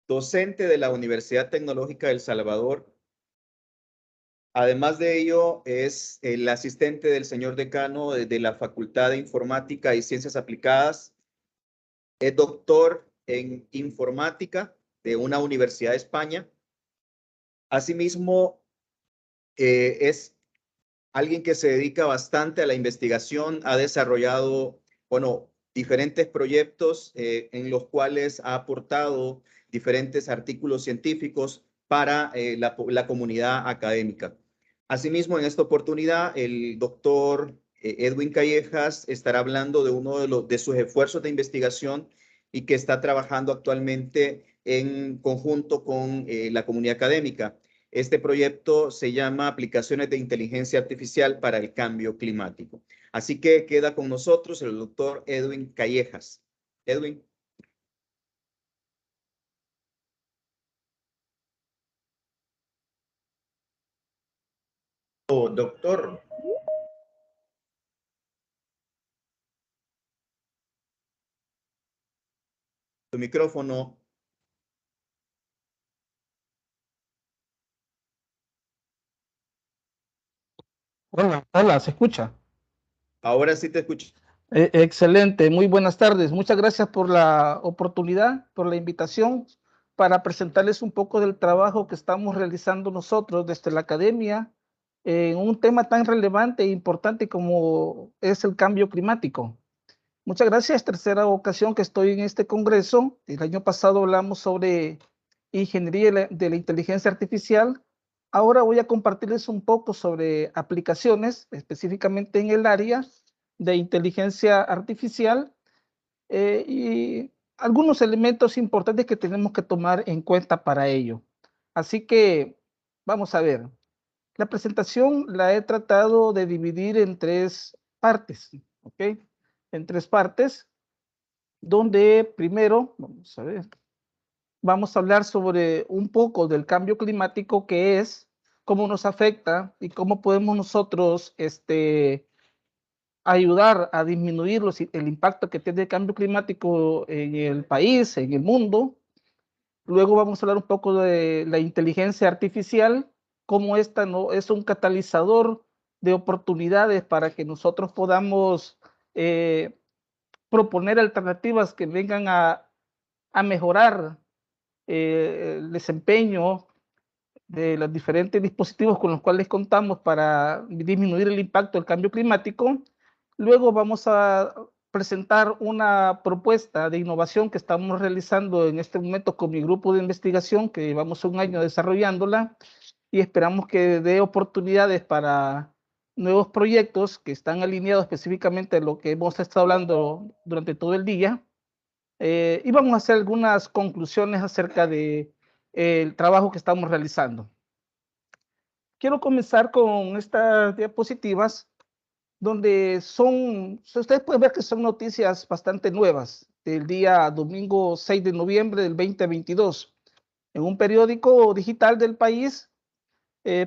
docente de la Universidad Tecnológica de El Salvador. Además de ello, es el asistente del señor decano de la Facultad de Informática y Ciencias Aplicadas. Es doctor en informática de una universidad de España. Asimismo, es alguien que se dedica bastante a la investigación, ha desarrollado, bueno, diferentes proyectos en los cuales ha aportado diferentes artículos científicos para la comunidad académica. Asimismo, en esta oportunidad, el doctor Edwin Callejas estará hablando de uno de sus esfuerzos de investigación y que está trabajando actualmente en conjunto con la comunidad académica. Este proyecto se llama Aplicaciones de Inteligencia Artificial para el Cambio Climático. Así que queda con nosotros el doctor Edwin Callejas. Edwin. Oh, doctor. Tu micrófono. Hola, hola, ¿se escucha? Ahora sí te escucho. Excelente, muy buenas tardes. Muchas gracias por la oportunidad, por la invitación para presentarles un poco del trabajo que estamos realizando nosotros desde la academia en un tema tan relevante e importante como es el cambio climático. Muchas gracias, tercera ocasión que estoy en este congreso. El año pasado hablamos sobre ingeniería de la inteligencia artificial. Ahora voy a compartirles un poco sobre aplicaciones, específicamente en el área de inteligencia artificial y algunos elementos importantes que tenemos que tomar en cuenta para ello. Así que vamos a ver. La presentación la he tratado de dividir en tres partes, ¿ok? En tres partes, donde primero, vamos a ver, vamos a hablar sobre un poco del cambio climático, que es, cómo nos afecta y cómo podemos nosotros ayudar a disminuir el impacto que tiene el cambio climático en el país, en el mundo. Luego vamos a hablar un poco de la inteligencia artificial, cómo esta no es un catalizador de oportunidades para que nosotros podamos proponer alternativas que vengan a mejorar el desempeño de los diferentes dispositivos con los cuales contamos para disminuir el impacto del cambio climático. Luego vamos a presentar una propuesta de innovación que estamos realizando en este momento con mi grupo de investigación, que llevamos un año desarrollándola y esperamos que dé oportunidades para nuevos proyectos que están alineados específicamente a lo que hemos estado hablando durante todo el día. Y vamos a hacer algunas conclusiones acerca de el trabajo que estamos realizando. Quiero comenzar con estas diapositivas donde ustedes pueden ver que son noticias bastante nuevas del día domingo 6 de noviembre del 2022. En un periódico digital del país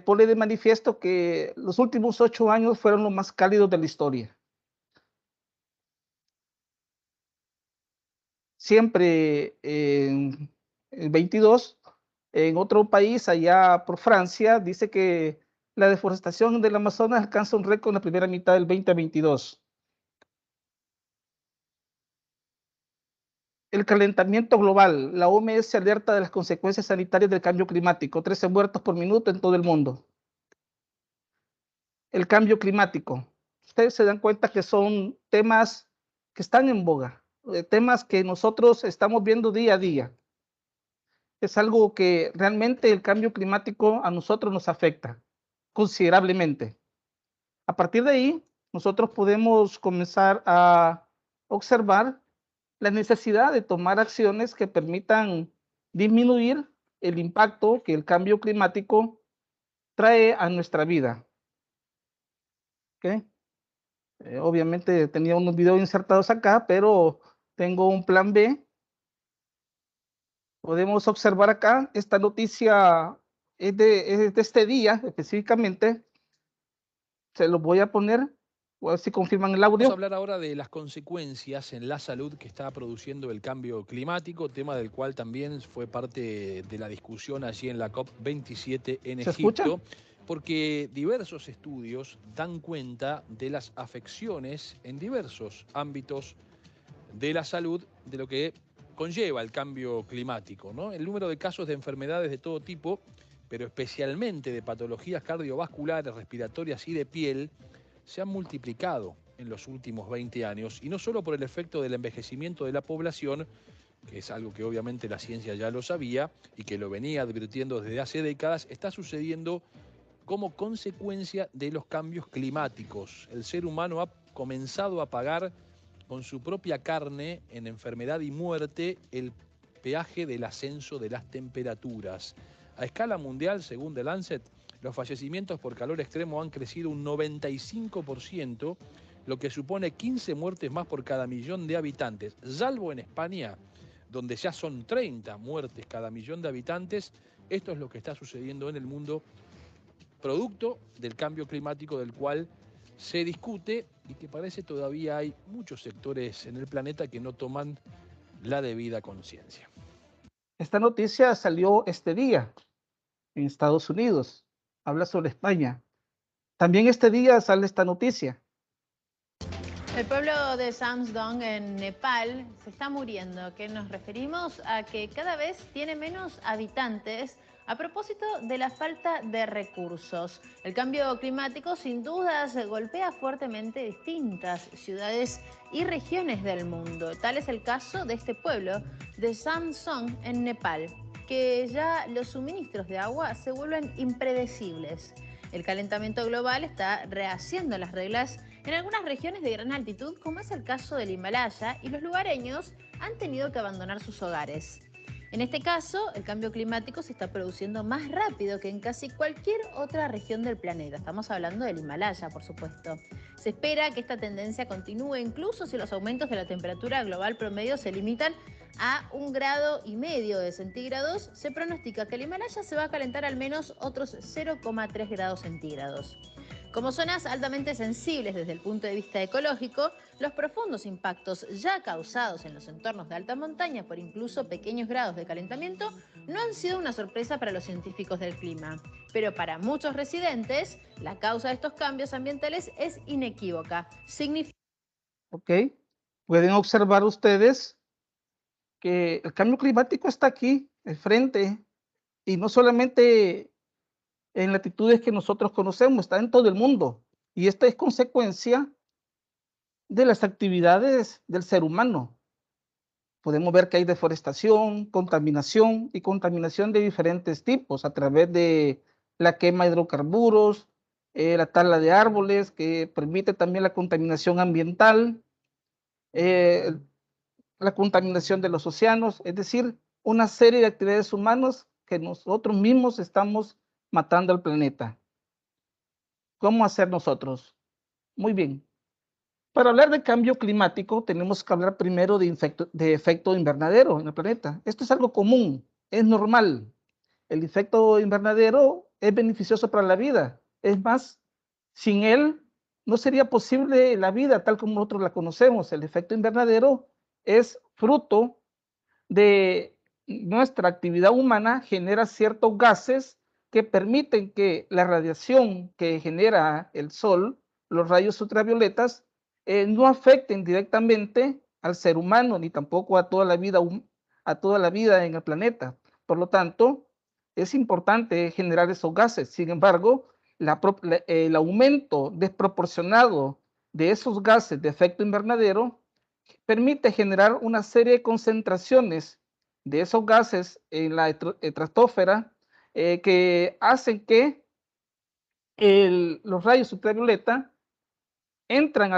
pone de manifiesto que los últimos 8 años fueron los más cálidos de la historia. Siempre en el 22, en otro país, allá por Francia, dice que la deforestación del Amazonas alcanza un récord en la primera mitad del 2022. El calentamiento global, la OMS alerta de las consecuencias sanitarias del cambio climático, 13 muertos por minuto en todo el mundo. El cambio climático, ustedes se dan cuenta que son temas que están en boga, temas que nosotros estamos viendo día a día. Es algo que realmente el cambio climático a nosotros nos afecta considerablemente. A partir de ahí, nosotros podemos comenzar a observar la necesidad de tomar acciones que permitan disminuir el impacto que el cambio climático trae a nuestra vida. ¿Okay? Obviamente tenía unos videos insertados acá, pero tengo un plan B. Podemos observar acá, esta noticia es de este día específicamente, se los voy a poner. O a ver si confirman el Vamos a audio. hablar ahora de las consecuencias en la salud que está produciendo el cambio climático, tema del cual también fue parte de la discusión allí en la COP27 en ¿Se escucha? Egipto, porque diversos estudios dan cuenta de las afecciones en diversos ámbitos de la salud de lo que conlleva el cambio climático, ¿no? El número de casos de enfermedades de todo tipo, pero especialmente de patologías cardiovasculares, respiratorias y de piel, se han multiplicado en los últimos 20 años, y no solo por el efecto del envejecimiento de la población, que es algo que obviamente la ciencia ya lo sabía y que lo venía advirtiendo desde hace décadas, está sucediendo como consecuencia de los cambios climáticos. El ser humano ha comenzado a pagar con su propia carne en enfermedad y muerte el peaje del ascenso de las temperaturas. A escala mundial, según The Lancet, los fallecimientos por calor extremo han crecido un 95%, lo que supone 15 muertes más por cada millón de habitantes, salvo en España, donde ya son 30 muertes cada millón de habitantes. Esto es lo que está sucediendo en el mundo, producto del cambio climático del cual se discute y que parece todavía hay muchos sectores en el planeta que no toman la debida conciencia. Esta noticia salió este día en Estados Unidos. Habla sobre España. También este día sale esta noticia. El pueblo de Samsung en Nepal se está muriendo. ¿Qué nos referimos? A que cada vez tiene menos habitantes a propósito de la falta de recursos. El cambio climático sin dudas golpea fuertemente distintas ciudades y regiones del mundo. Tal es el caso de este pueblo de Samsung en Nepal, que ya los suministros de agua se vuelven impredecibles. El calentamiento global está rehaciendo las reglas en algunas regiones de gran altitud, como es el caso del Himalaya, y los lugareños han tenido que abandonar sus hogares. En este caso, el cambio climático se está produciendo más rápido que en casi cualquier otra región del planeta. Estamos hablando del Himalaya, por supuesto. Se espera que esta tendencia continúe incluso si los aumentos de la temperatura global promedio se limitan a 1,5 grados centígrados. Se pronostica que el Himalaya se va a calentar al menos otros 0,3 grados centígrados. Como zonas altamente sensibles desde el punto de vista ecológico, los profundos impactos ya causados en los entornos de alta montaña por incluso pequeños grados de calentamiento no han sido una sorpresa para los científicos del clima. Pero para muchos residentes, la causa de estos cambios ambientales es inequívoca. ¿Ok? Pueden observar ustedes que el cambio climático está aquí, al frente, y no solamente en latitudes que nosotros conocemos, está en todo el mundo. Y esta es consecuencia de las actividades del ser humano. Podemos ver que hay deforestación, contaminación y contaminación de diferentes tipos a través de la quema de hidrocarburos, la tala de árboles, que permite también la contaminación ambiental, eh, la contaminación de los océanos, es decir, una serie de actividades humanas que nosotros mismos estamos matando al planeta. ¿Cómo hacer nosotros? Muy bien. Para hablar de cambio climático, tenemos que hablar primero de efecto invernadero en el planeta. Esto es algo común, es normal. El efecto invernadero es beneficioso para la vida. Es más, sin él no sería posible la vida tal como nosotros la conocemos. El efecto invernadero es fruto de nuestra actividad humana, genera ciertos gases que permiten que la radiación que genera el sol, los rayos ultravioletas, no afecten directamente al ser humano ni tampoco a toda la vida en el planeta. Por lo tanto, es importante generar esos gases. Sin embargo, el aumento desproporcionado de esos gases de efecto invernadero permite generar una serie de concentraciones de esos gases en la estratosfera que hacen que los rayos ultravioleta entran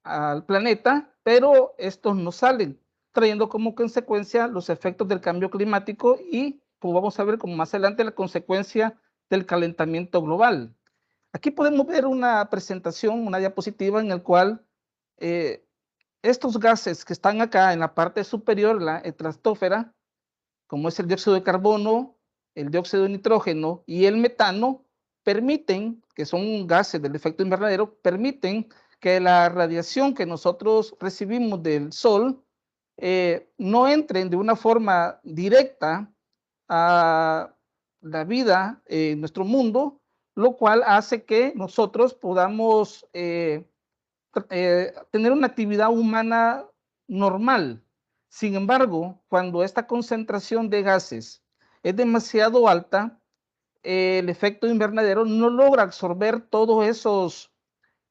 al planeta, pero estos no salen, trayendo como consecuencia los efectos del cambio climático y, como vamos a ver como más adelante, la consecuencia del calentamiento global. Aquí podemos ver una presentación, una diapositiva en la cual estos gases que están acá en la parte superior, la estratosfera, como es el dióxido de carbono, el dióxido de nitrógeno y el metano, permiten, que son gases del efecto invernadero, permiten que la radiación que nosotros recibimos del Sol no entren de una forma directa a la vida en nuestro mundo, lo cual hace que nosotros podamos tener una actividad humana normal. Sin embargo, cuando esta concentración de gases es demasiado alta, el efecto invernadero no logra absorber todos esos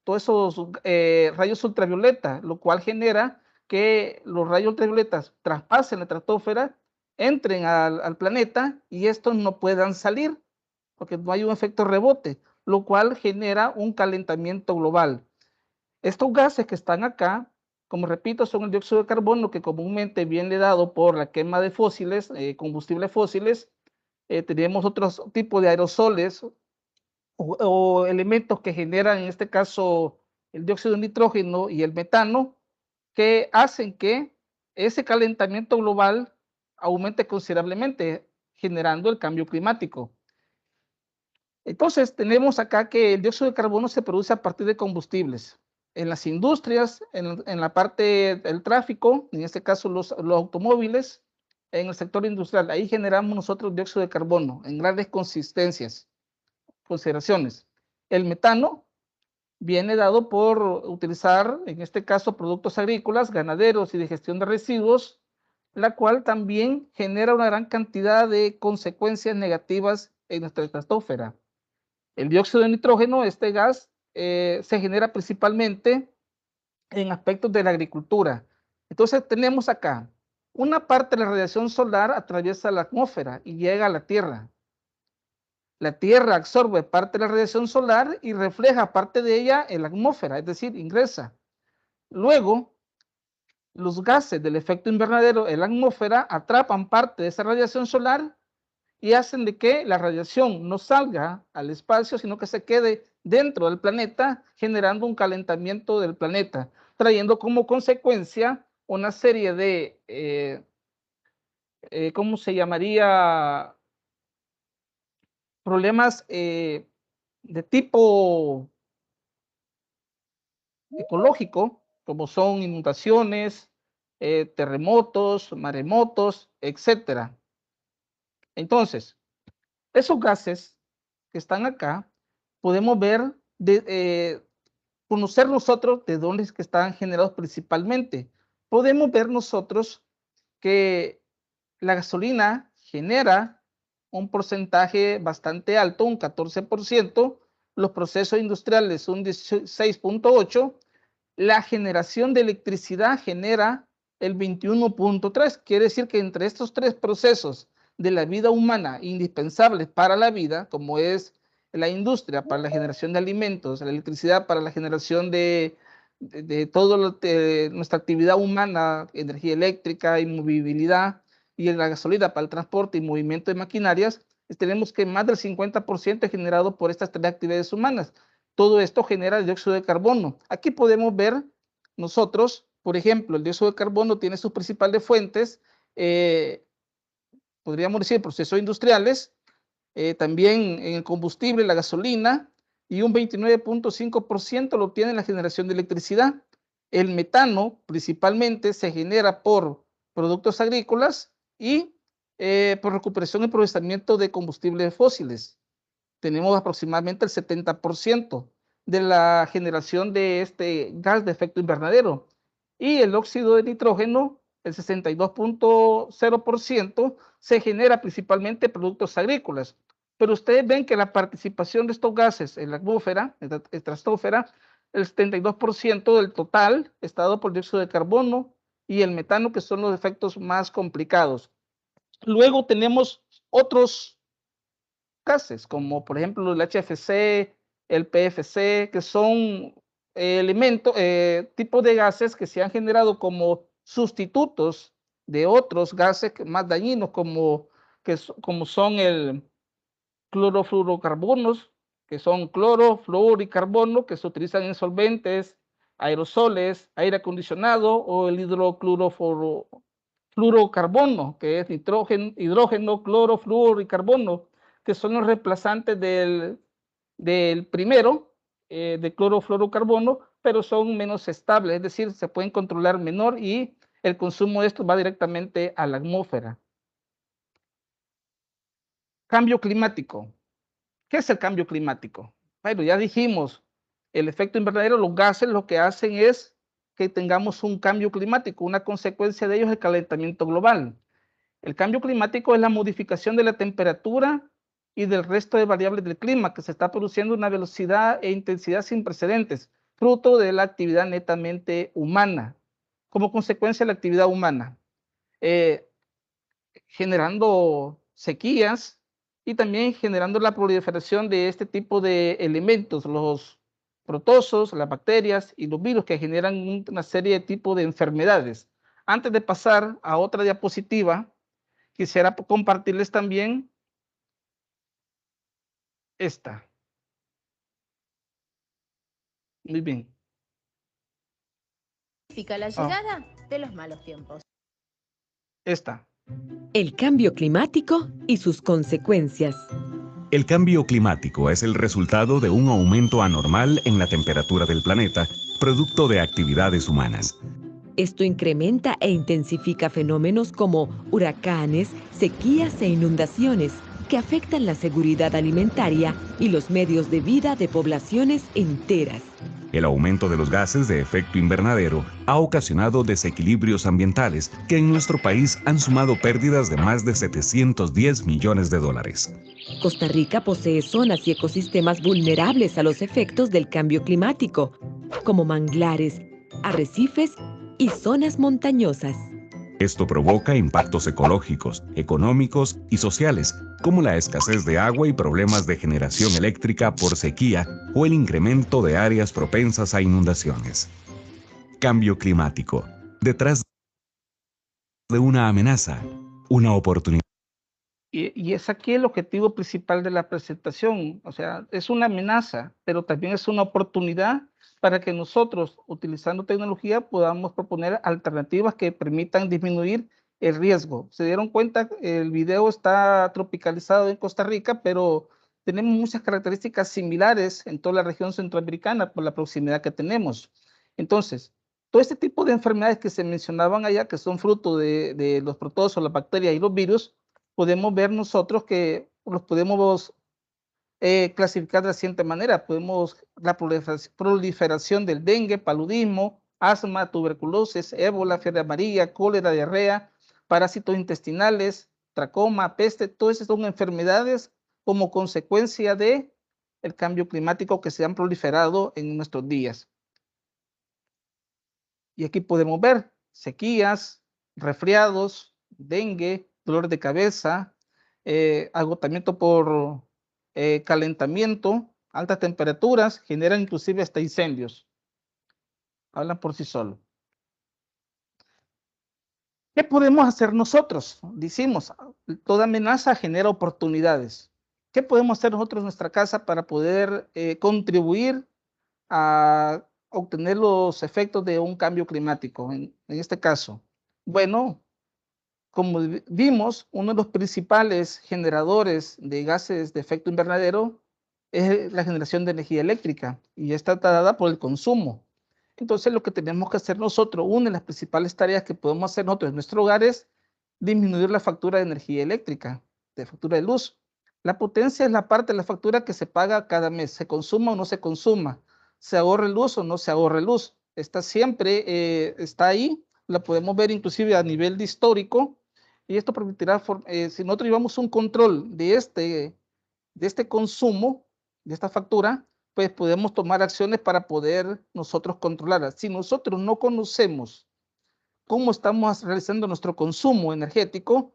rayos ultravioleta, lo cual genera que los rayos ultravioletas traspasen la estratosfera, entren al planeta y estos no puedan salir porque no hay un efecto rebote, lo cual genera un calentamiento global. Estos gases que están acá, como repito, son el dióxido de carbono, que comúnmente viene dado por la quema de fósiles, combustibles fósiles. Tenemos otros tipos de aerosoles o elementos que generan, en este caso, el dióxido de nitrógeno y el metano, que hacen que ese calentamiento global aumente considerablemente, generando el cambio climático. Entonces, tenemos acá que el dióxido de carbono se produce a partir de combustibles. En las industrias, en la parte del tráfico, en este caso los automóviles, en el sector industrial, ahí generamos nosotros dióxido de carbono en grandes consideraciones. El metano viene dado por utilizar, en este caso, productos agrícolas, ganaderos y de gestión de residuos, la cual también genera una gran cantidad de consecuencias negativas en nuestra estratosfera. El dióxido de nitrógeno, este gas, se genera principalmente en aspectos de la agricultura. Entonces tenemos acá, una parte de la radiación solar atraviesa la atmósfera y llega a la Tierra. La Tierra absorbe parte de la radiación solar y refleja parte de ella en la atmósfera, es decir, ingresa. Luego, los gases del efecto invernadero en la atmósfera atrapan parte de esa radiación solar y hacen de que la radiación no salga al espacio, sino que se quede dentro del planeta, generando un calentamiento del planeta, trayendo como consecuencia una serie de, ¿cómo se llamaría? Problemas de tipo ecológico, como son inundaciones, terremotos, maremotos, etcétera. Entonces, esos gases que están acá, podemos ver, conocer nosotros de dónde es que están generados principalmente. Podemos ver nosotros que la gasolina genera un porcentaje bastante alto, un 14%, los procesos industriales un 16.8%, la generación de electricidad genera el 21.3%. Quiere decir que entre estos tres procesos de la vida humana indispensables para la vida, como es la industria para la generación de alimentos, la electricidad para la generación de toda nuestra actividad humana, energía eléctrica y movilidad, y la gasolina para el transporte y movimiento de maquinarias, tenemos que más del 50% es generado por estas tres actividades humanas. Todo esto genera el dióxido de carbono. Aquí podemos ver nosotros, por ejemplo, el dióxido de carbono tiene sus principales fuentes, podríamos decir procesos industriales, también en el combustible, la gasolina, y un 29.5% lo obtiene la generación de electricidad. El metano principalmente se genera por productos agrícolas y por recuperación y procesamiento de combustibles fósiles. Tenemos aproximadamente el 70% de la generación de este gas de efecto invernadero. Y el óxido de nitrógeno, el 62.0%, se genera principalmente productos agrícolas. Pero ustedes ven que la participación de estos gases en la atmósfera, en la estratosfera, el 72% del total está dado por dióxido de carbono y el metano, que son los efectos más complicados. Luego tenemos otros gases, como por ejemplo el HFC, el PFC, que son elementos, tipos de gases que se han generado como sustitutos de otros gases más dañinos, como son el clorofluorocarbonos, que son cloro, flúor y carbono, que se utilizan en solventes, aerosoles, aire acondicionado, o el hidrofluorocarbono, que es hidrógeno, cloro, flúor y carbono, que son los reemplazantes del primero, de clorofluorocarbono, pero son menos estables, es decir, se pueden controlar menor y el consumo de estos va directamente a la atmósfera. Cambio climático. ¿Qué es el cambio climático? Bueno, ya dijimos, el efecto invernadero, los gases lo que hacen es que tengamos un cambio climático, una consecuencia de ello es el calentamiento global. El cambio climático es la modificación de la temperatura y del resto de variables del clima que se está produciendo a una velocidad e intensidad sin precedentes, fruto de la actividad netamente humana, como consecuencia de la actividad humana, generando sequías y también generando la proliferación de este tipo de elementos, los protozoos, las bacterias y los virus que generan una serie de tipos de enfermedades. Antes de pasar a otra diapositiva, quisiera compartirles también esta. Muy bien. Significa la llegada de los malos tiempos. Esta. El cambio climático y sus consecuencias. El cambio climático es el resultado de un aumento anormal en la temperatura del planeta, producto de actividades humanas. Esto incrementa e intensifica fenómenos como huracanes, sequías e inundaciones que afectan la seguridad alimentaria y los medios de vida de poblaciones enteras. El aumento de los gases de efecto invernadero ha ocasionado desequilibrios ambientales que en nuestro país han sumado pérdidas de más de 710 millones de dólares. Costa Rica posee zonas y ecosistemas vulnerables a los efectos del cambio climático, como manglares, arrecifes y zonas montañosas. Esto provoca impactos ecológicos, económicos y sociales, como la escasez de agua y problemas de generación eléctrica por sequía o el incremento de áreas propensas a inundaciones. Cambio climático. Detrás de una amenaza, una oportunidad. Y es aquí el objetivo principal de la presentación. O sea, es una amenaza, pero también es una oportunidad para que nosotros, utilizando tecnología, podamos proponer alternativas que permitan disminuir el riesgo. Se dieron cuenta, el video está tropicalizado en Costa Rica, pero tenemos muchas características similares en toda la región centroamericana por la proximidad que tenemos. Entonces, todo este tipo de enfermedades que se mencionaban allá, que son fruto de los protozoos, las bacterias y los virus, podemos ver nosotros que los podemos clasificar de la siguiente manera. Podemos la proliferación del dengue, paludismo, asma, tuberculosis, ébola, fiebre amarilla, cólera, diarrea, parásitos intestinales, tracoma, peste, todas esas son enfermedades como consecuencia de el cambio climático que se han proliferado en nuestros días. Y aquí podemos ver sequías, resfriados, dengue, dolor de cabeza, agotamiento por calentamiento, altas temperaturas, generan inclusive hasta incendios. Hablan por sí solos. ¿Qué podemos hacer nosotros? Decimos, toda amenaza genera oportunidades. ¿Qué podemos hacer nosotros en nuestra casa para poder contribuir a obtener los efectos de un cambio climático, en este caso? Bueno, como vimos, uno de los principales generadores de gases de efecto invernadero es la generación de energía eléctrica y está dada por el consumo. Entonces, lo que tenemos que hacer nosotros, una de las principales tareas que podemos hacer nosotros en nuestro hogar es disminuir la factura de energía eléctrica, de factura de luz. La potencia es la parte de la factura que se paga cada mes, se consuma o no se consuma, se ahorre luz o no se ahorre luz. Está siempre, está ahí, la podemos ver inclusive a nivel de histórico, y esto permitirá, si nosotros llevamos un control de este consumo, de esta factura, pues podemos tomar acciones para poder nosotros controlarla. Si nosotros no conocemos cómo estamos realizando nuestro consumo energético,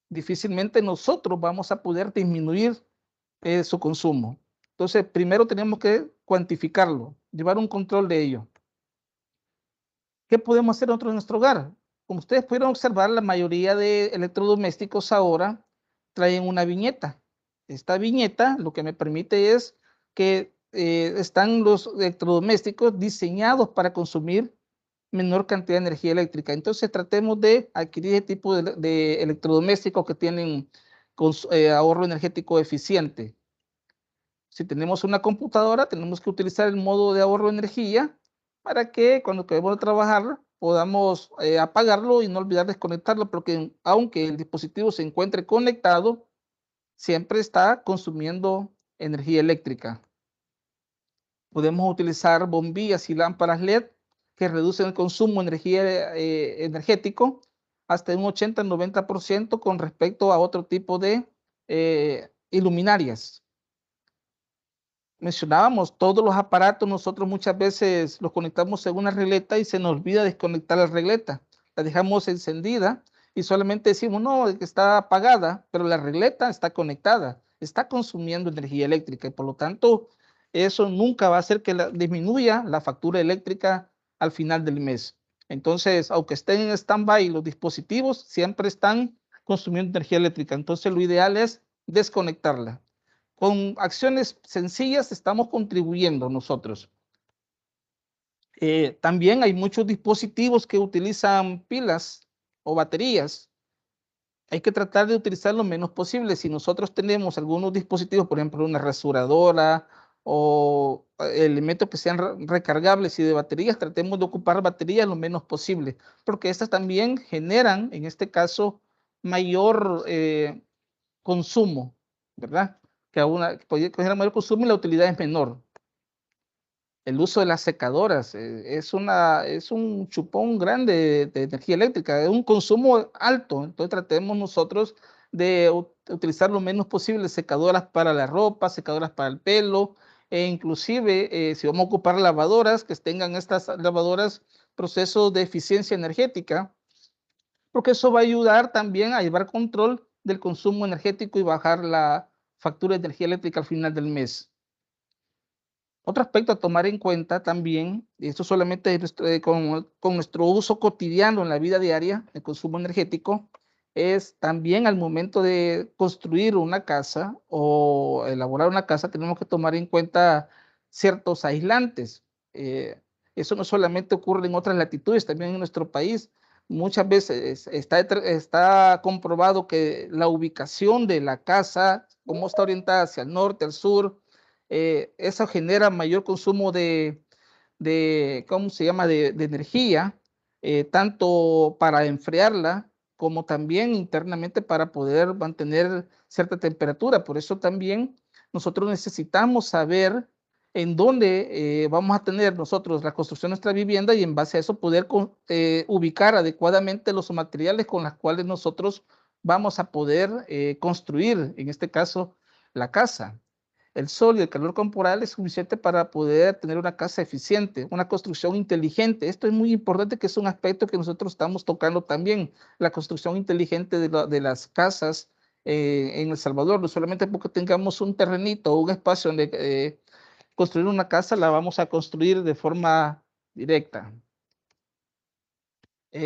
difícilmente nosotros vamos a poder disminuir su consumo. Entonces, primero tenemos que cuantificarlo, llevar un control de ello. ¿Qué podemos hacer nosotros en nuestro hogar? Como ustedes pudieron observar, la mayoría de electrodomésticos ahora traen una viñeta. Esta viñeta lo que me permite es que están los electrodomésticos diseñados para consumir menor cantidad de energía eléctrica. Entonces tratemos de adquirir este tipo de electrodomésticos que tienen ahorro energético eficiente. Si tenemos una computadora, tenemos que utilizar el modo de ahorro de energía para que cuando acabemos de trabajar podamos apagarlo y no olvidar desconectarlo, porque aunque el dispositivo se encuentre conectado, siempre está consumiendo energía eléctrica. Podemos utilizar bombillas y lámparas LED que reducen el consumo de energía energético hasta un 80-90% con respecto a otro tipo de iluminarias. Mencionábamos todos los aparatos, nosotros muchas veces los conectamos en una regleta y se nos olvida desconectar la regleta. La dejamos encendida y solamente decimos, no, es que está apagada, pero la regleta está conectada, está consumiendo energía eléctrica y por lo tanto eso nunca va a hacer que disminuya la factura eléctrica al final del mes. Entonces, aunque estén en stand-by, los dispositivos siempre están consumiendo energía eléctrica. Entonces, lo ideal es desconectarla. Con acciones sencillas estamos contribuyendo nosotros. También hay muchos dispositivos que utilizan pilas o baterías. Hay que tratar de utilizar lo menos posible. Si nosotros tenemos algunos dispositivos, por ejemplo, una rasuradora o elementos que sean recargables y de baterías, tratemos de ocupar baterías lo menos posible, porque estas también generan, en este caso, mayor consumo, ¿verdad? Que puede generar mayor consumo y la utilidad es menor. El uso de las secadoras es un chupón grande de energía eléctrica, es un consumo alto, entonces tratemos nosotros de utilizar lo menos posible secadoras para la ropa, secadoras para el pelo, e inclusive si vamos a ocupar lavadoras, que tengan estas lavadoras procesos de eficiencia energética, porque eso va a ayudar también a llevar control del consumo energético y bajar la factura de energía eléctrica al final del mes. Otro aspecto a tomar en cuenta también, y esto solamente con nuestro uso cotidiano en la vida diaria, el consumo energético, es también al momento de construir una casa o elaborar una casa, tenemos que tomar en cuenta ciertos aislantes. Eso no solamente ocurre en otras latitudes, también en nuestro país. Muchas veces está comprobado que la ubicación de la casa, cómo está orientada hacia el norte, al sur, eso genera mayor consumo ¿cómo se llama?, de energía, tanto para enfriarla como también internamente para poder mantener cierta temperatura. Por eso también nosotros necesitamos saber en dónde vamos a tener nosotros la construcción de nuestra vivienda y en base a eso poder ubicar adecuadamente los materiales con los cuales nosotros vamos a poder construir, en este caso, la casa. El sol y el calor corporal es suficiente para poder tener una casa eficiente, una construcción inteligente. Esto es muy importante, que es un aspecto que nosotros estamos tocando también, la construcción inteligente de las casas en El Salvador. No solamente porque tengamos un terrenito o un espacio donde construir una casa, la vamos a construir de forma directa.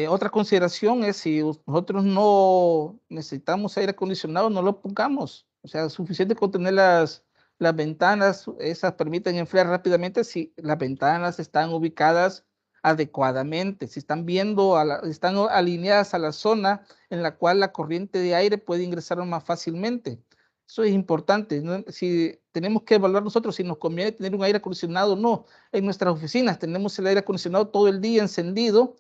Otra consideración es si nosotros no necesitamos aire acondicionado, no lo pongamos. O sea, es suficiente con tener las ventanas, esas permiten enfriar rápidamente si las ventanas están ubicadas adecuadamente, si están están alineadas a la zona en la cual la corriente de aire puede ingresar más fácilmente. Eso es importante, ¿no? Si tenemos que evaluar nosotros si nos conviene tener un aire acondicionado o no. En nuestras oficinas tenemos el aire acondicionado todo el día encendido,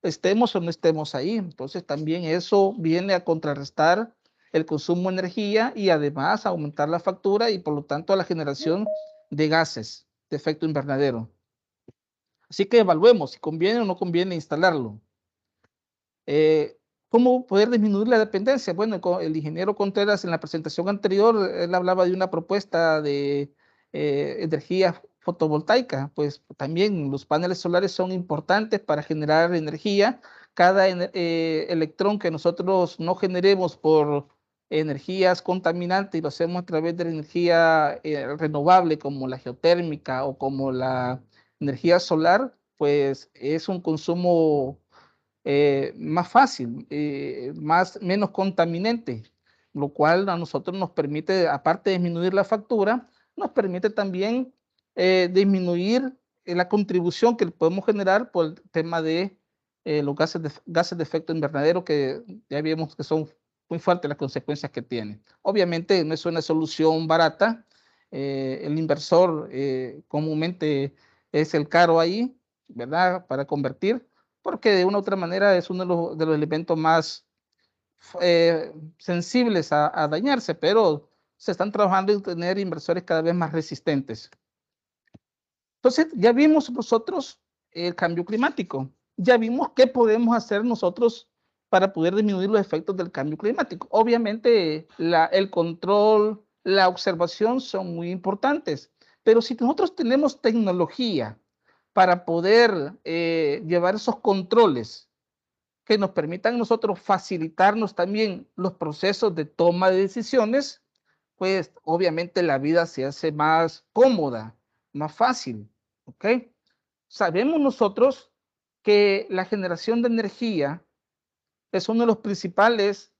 estemos o no estemos ahí. Entonces también eso viene a contrarrestar el consumo de energía y además aumentar la factura y por lo tanto la generación de gases de efecto invernadero. Así que evaluemos si conviene o no conviene instalarlo. ¿Cómo poder disminuir la dependencia? Bueno, el ingeniero Contreras en la presentación anterior, él hablaba de una propuesta de energía fotovoltaica. Pues también los paneles solares son importantes para generar energía. Cada electrón que nosotros no generemos por energías contaminantes y lo hacemos a través de la energía renovable como la geotérmica o como la energía solar, pues es un consumo más fácil, menos contaminante, lo cual a nosotros nos permite, aparte de disminuir la factura, nos permite también disminuir la contribución que podemos generar por el tema de los gases de efecto invernadero, que ya vimos que son muy fuertes las consecuencias que tienen. Obviamente no es una solución barata, el inversor comúnmente es el caro ahí, ¿verdad? Para convertir, porque de una u otra manera es uno de los elementos más sensibles a dañarse, pero se están trabajando en tener inversores cada vez más resistentes. Entonces, ya vimos nosotros el cambio climático, ya vimos qué podemos hacer nosotros para poder disminuir los efectos del cambio climático. Obviamente, el control, la observación son muy importantes, pero si nosotros tenemos tecnología para poder llevar esos controles que nos permitan nosotros facilitarnos también los procesos de toma de decisiones, pues obviamente la vida se hace más cómoda, más fácil, ¿ok? Sabemos nosotros que la generación de energía es uno de los principales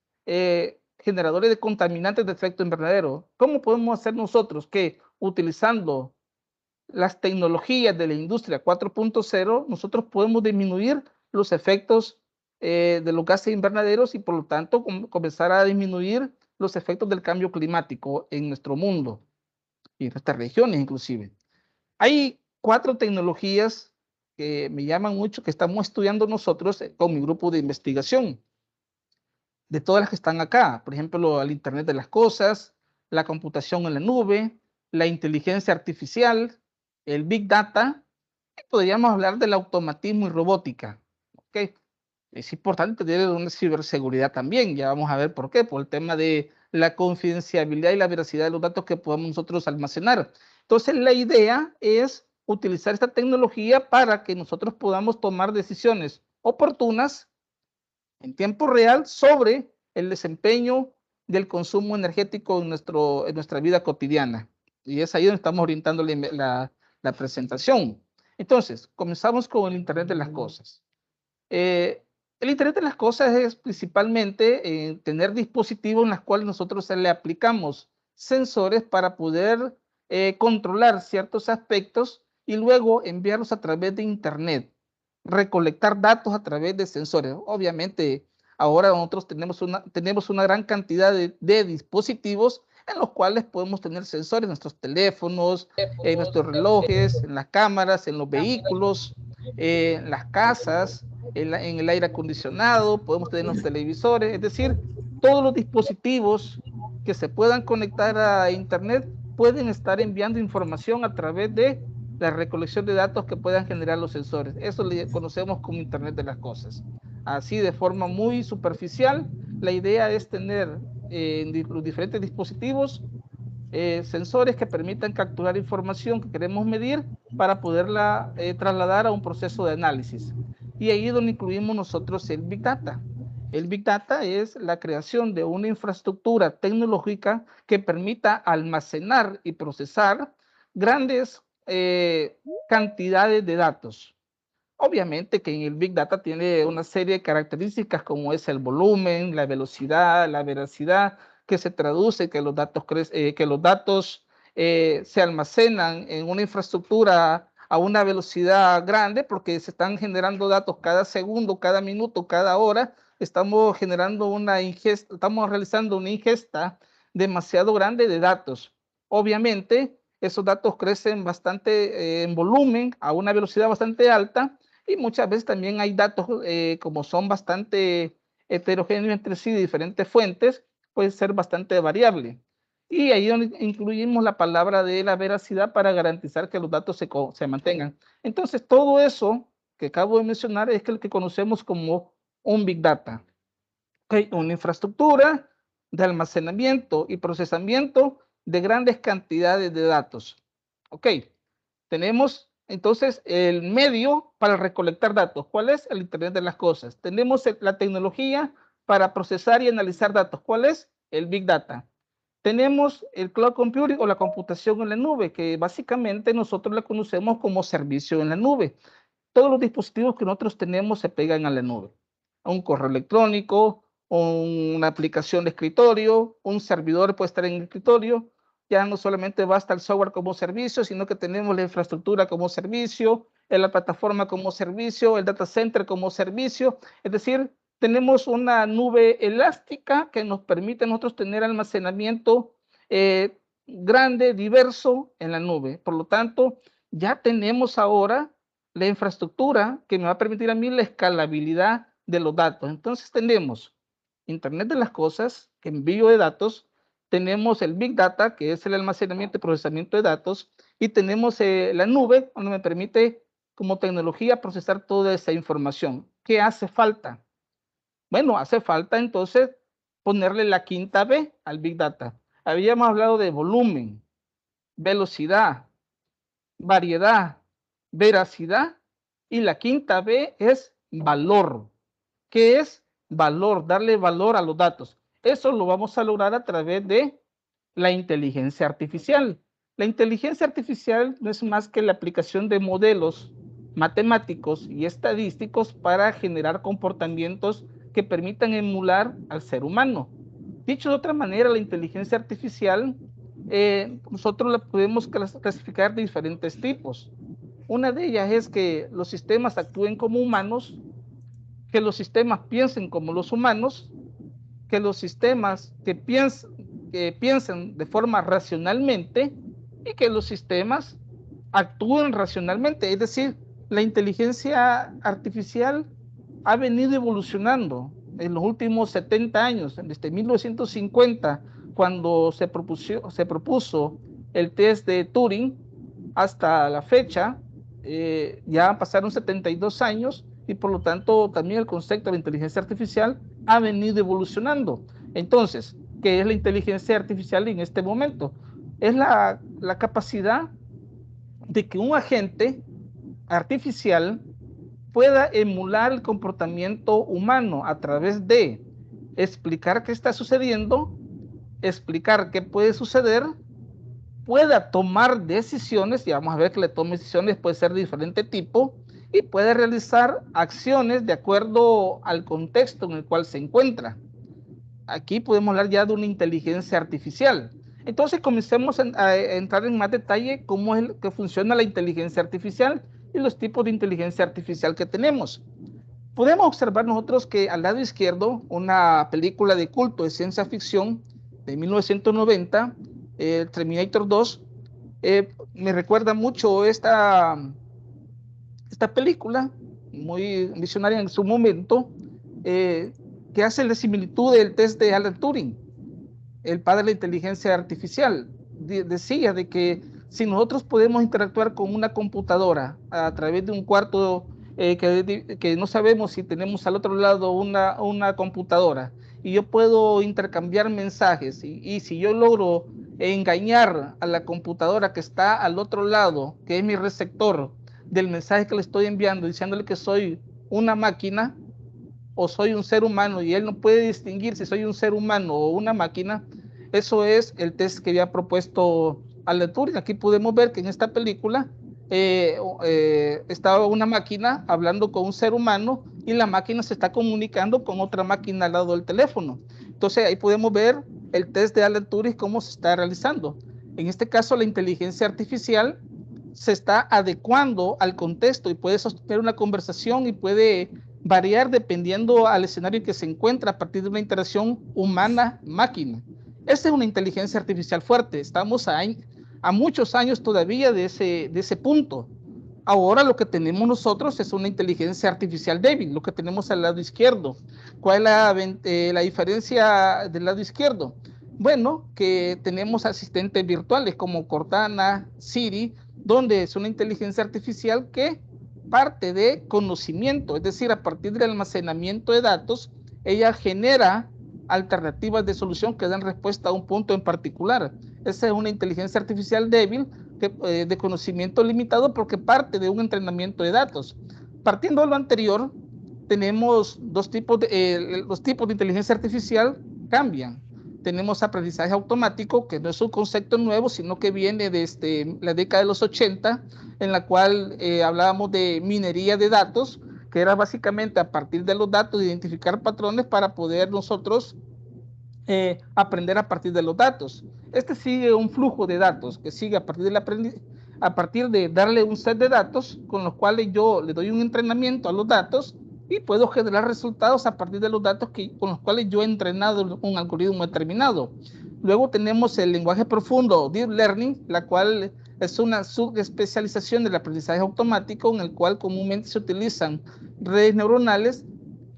generadores de contaminantes de efecto invernadero. ¿Cómo podemos hacer nosotros que utilizando las tecnologías de la industria 4.0, nosotros podemos disminuir los efectos de los gases invernaderos y por lo tanto comenzar a disminuir los efectos del cambio climático en nuestro mundo y en nuestras regiones inclusive? Hay 4 tecnologías que me llaman mucho, que estamos estudiando nosotros con mi grupo de investigación, de todas las que están acá. Por ejemplo, el Internet de las Cosas, la computación en la nube, la inteligencia artificial, el Big Data. Podríamos hablar del automatismo y robótica. ¿Okay? Es importante tener una ciberseguridad también. Ya vamos a ver por qué. Por el tema de la confidencialidad y la veracidad de los datos que podamos nosotros almacenar. Entonces, la idea es utilizar esta tecnología para que nosotros podamos tomar decisiones oportunas en tiempo real sobre el desempeño del consumo energético en nuestra vida cotidiana. Y es ahí donde estamos orientando la presentación. Entonces, comenzamos con el Internet de las Cosas. El Internet de las Cosas es principalmente tener dispositivos en los cuales nosotros le aplicamos sensores para poder controlar ciertos aspectos y luego enviarlos a través de Internet, recolectar datos a través de sensores. Obviamente, ahora nosotros tenemos una gran cantidad de dispositivos en los cuales podemos tener sensores en nuestros teléfonos, en nuestros relojes, en las cámaras, en los vehículos, en las casas, en el aire acondicionado, podemos tener los televisores, es decir, todos los dispositivos que se puedan conectar a Internet pueden estar enviando información a través de la recolección de datos que puedan generar los sensores. Eso le conocemos como Internet de las Cosas. Así, de forma muy superficial, la idea es tener los diferentes dispositivos sensores que permitan capturar información que queremos medir para poderla trasladar a un proceso de análisis. Y ahí es donde incluimos nosotros el Big Data. El Big Data es la creación de una infraestructura tecnológica que permita almacenar y procesar grandes cantidades de datos. Obviamente que en el Big Data tiene una serie de características como es el volumen, la velocidad, la veracidad, que se traduce que los datos se almacenan en una infraestructura a una velocidad grande porque se están generando datos cada segundo, cada minuto, cada hora. Estamos realizando una ingesta demasiado grande de datos. Obviamente, esos datos crecen bastante en volumen a una velocidad bastante alta y muchas veces también hay datos como son bastante heterogéneos entre sí de diferentes fuentes, puede ser bastante variable. Y ahí donde incluimos la palabra de la veracidad para garantizar que los datos se mantengan. Entonces, todo eso que acabo de mencionar es el que conocemos como un Big Data. ¿Okay? Una infraestructura de almacenamiento y procesamiento de grandes cantidades de datos. Ok, tenemos entonces el medio para recolectar datos. ¿Cuál es? El Internet de las Cosas. Tenemos la tecnología para procesar y analizar datos. ¿Cuál es? El Big Data. Tenemos el Cloud Computing o la computación en la nube, que básicamente nosotros la conocemos como servicio en la nube. Todos los dispositivos que nosotros tenemos se pegan a la nube. Un correo electrónico, una aplicación de escritorio, un servidor puede estar en el escritorio. Ya no solamente basta el software como servicio, sino que tenemos la infraestructura como servicio, la plataforma como servicio, el data center como servicio. Es decir, tenemos una nube elástica que nos permite a nosotros tener almacenamiento grande, diverso en la nube. Por lo tanto, ya tenemos ahora la infraestructura que me va a permitir a mí la escalabilidad de los datos. Entonces tenemos Internet de las cosas, envío de datos, tenemos el Big Data, que es el almacenamiento y procesamiento de datos, y tenemos la nube, donde me permite como tecnología procesar toda esa información. ¿Qué hace falta? Bueno, hace falta entonces ponerle la quinta B al Big Data. Habíamos hablado de volumen, velocidad, variedad, veracidad, y la quinta B es valor. ¿Qué es valor? Darle valor a los datos. Eso lo vamos a lograr a través de la inteligencia artificial. La inteligencia artificial no es más que la aplicación de modelos matemáticos y estadísticos para generar comportamientos que permitan emular al ser humano. Dicho de otra manera, la inteligencia artificial nosotros la podemos clasificar de diferentes tipos. Una de ellas es que los sistemas actúen como humanos, que los sistemas piensen como los humanos, que los sistemas que piensen de forma racionalmente y que los sistemas actúen racionalmente. Es decir, la inteligencia artificial ha venido evolucionando en los últimos 70 años, desde 1950, cuando se propuso el test de Turing, hasta la fecha, ya pasaron 72 años y por lo tanto también el concepto de inteligencia artificial ha venido evolucionando. Entonces, ¿qué es la inteligencia artificial en este momento? Es la capacidad de que un agente artificial pueda emular el comportamiento humano a través de explicar qué está sucediendo, explicar qué puede suceder, pueda tomar decisiones, y vamos a ver que le tome decisiones puede ser de diferente tipo, y puede realizar acciones de acuerdo al contexto en el cual se encuentra. Aquí podemos hablar ya de una inteligencia artificial. Entonces comencemos a entrar en más detalle cómo es que funciona la inteligencia artificial y los tipos de inteligencia artificial que tenemos. Podemos observar nosotros que al lado izquierdo, una película de culto de ciencia ficción de 1990, Terminator 2, me recuerda mucho esta película, muy visionaria en su momento, que hace la similitud del test de Alan Turing, el padre de la inteligencia artificial. Decía de que si nosotros podemos interactuar con una computadora a través de un cuarto que no sabemos si tenemos al otro lado una computadora, y yo puedo intercambiar mensajes, y si yo logro engañar a la computadora que está al otro lado, que es mi receptor del mensaje que le estoy enviando, diciéndole que soy una máquina o soy un ser humano, y él no puede distinguir si soy un ser humano o una máquina, eso es el test que había propuesto Alan Turing. Aquí podemos ver que en esta película estaba una máquina hablando con un ser humano y la máquina se está comunicando con otra máquina al lado del teléfono. Entonces ahí podemos ver el test de Alan Turing cómo se está realizando. En este caso la inteligencia artificial se está adecuando al contexto y puede sostener una conversación y puede variar dependiendo al escenario en que se encuentra a partir de una interacción humana-máquina. Esa es una inteligencia artificial fuerte. Estamos a muchos años todavía de ese punto. Ahora lo que tenemos nosotros es una inteligencia artificial débil, lo que tenemos al lado izquierdo. ¿Cuál es la diferencia del lado izquierdo? Bueno, que tenemos asistentes virtuales como Cortana, Siri, donde es una inteligencia artificial que parte de conocimiento, es decir, a partir del almacenamiento de datos, ella genera alternativas de solución que dan respuesta a un punto en particular. Esa es una inteligencia artificial débil de conocimiento limitado porque parte de un entrenamiento de datos. Partiendo de lo anterior, tenemos los tipos de inteligencia artificial cambian. Tenemos aprendizaje automático, que no es un concepto nuevo, sino que viene desde la década de los 80, en la cual hablábamos de minería de datos, que era básicamente a partir de los datos identificar patrones para poder nosotros aprender a partir de los datos. Este sigue un flujo de datos que sigue a partir de darle un set de datos con los cuales yo le doy un entrenamiento a los datos y puedo generar resultados a partir de los datos con los cuales yo he entrenado un algoritmo determinado. Luego tenemos el lenguaje profundo, Deep Learning, la cual es una subespecialización del aprendizaje automático en el cual comúnmente se utilizan redes neuronales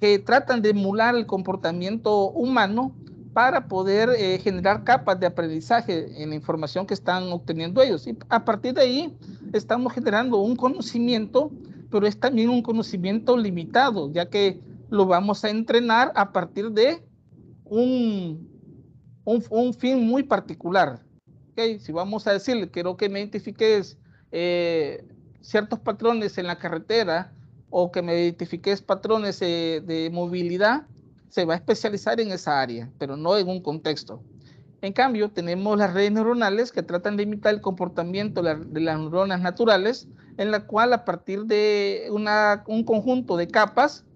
que tratan de emular el comportamiento humano para poder generar capas de aprendizaje en la información que están obteniendo ellos. Y a partir de ahí estamos generando un conocimiento, pero es también un conocimiento limitado, ya que lo vamos a entrenar a partir de un fin muy particular. ¿Okay? Si vamos a decirle, quiero que me identifiques ciertos patrones en la carretera o que me identifiques patrones de movilidad, se va a especializar en esa área, pero no en un contexto. En cambio, tenemos las redes neuronales que tratan de imitar el comportamiento de las neuronas naturales, en la cual a partir de un conjunto de capas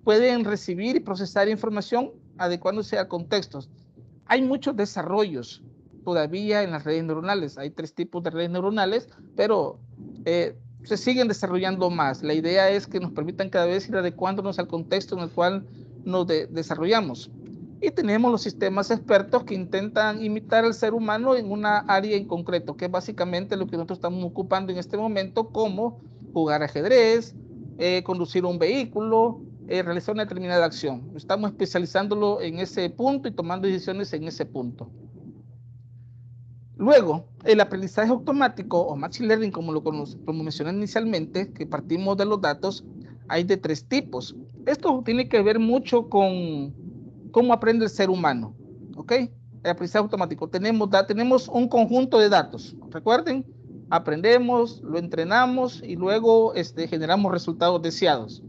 pueden recibir y procesar información adecuándose a contextos. Hay muchos desarrollos todavía en las redes neuronales. Hay 3 tipos de redes neuronales, pero se siguen desarrollando más. La idea es que nos permitan cada vez ir adecuándonos al contexto en el cual nos desarrollamos. Y tenemos los sistemas expertos que intentan imitar al ser humano en una área en concreto, que es básicamente lo que nosotros estamos ocupando en este momento, como jugar ajedrez, conducir un vehículo, realizar una determinada acción. Estamos especializándolo en ese punto y tomando decisiones en ese punto. Luego, el aprendizaje automático o machine learning, como mencioné inicialmente, que partimos de los datos, hay de 3 tipos. Esto tiene que ver mucho con cómo aprende el ser humano, ¿ok? El aprendizaje automático. Tenemos un conjunto de datos. Recuerden, aprendemos, lo entrenamos y luego generamos resultados deseados.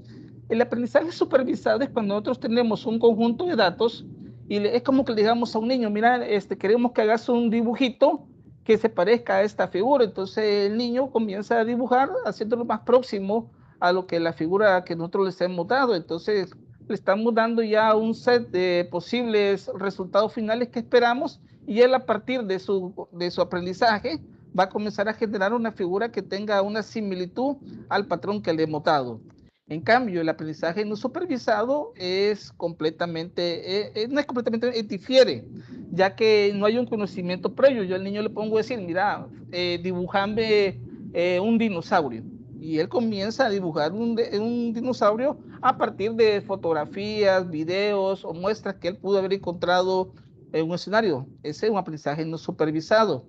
El aprendizaje supervisado es cuando nosotros tenemos un conjunto de datos y es como que le digamos a un niño, mira, queremos que hagas un dibujito que se parezca a esta figura. Entonces el niño comienza a dibujar haciéndolo más próximo a lo que la figura que nosotros les hemos dado. Entonces le estamos dando ya un set de posibles resultados finales que esperamos y él a partir de su aprendizaje va a comenzar a generar una figura que tenga una similitud al patrón que le hemos dado. En cambio, el aprendizaje no supervisado es completamente, difiere, ya que no hay un conocimiento previo. Yo al niño le pongo a decir, mira, dibujame un dinosaurio. Y él comienza a dibujar un dinosaurio a partir de fotografías, videos o muestras que él pudo haber encontrado en un escenario. Ese es un aprendizaje no supervisado.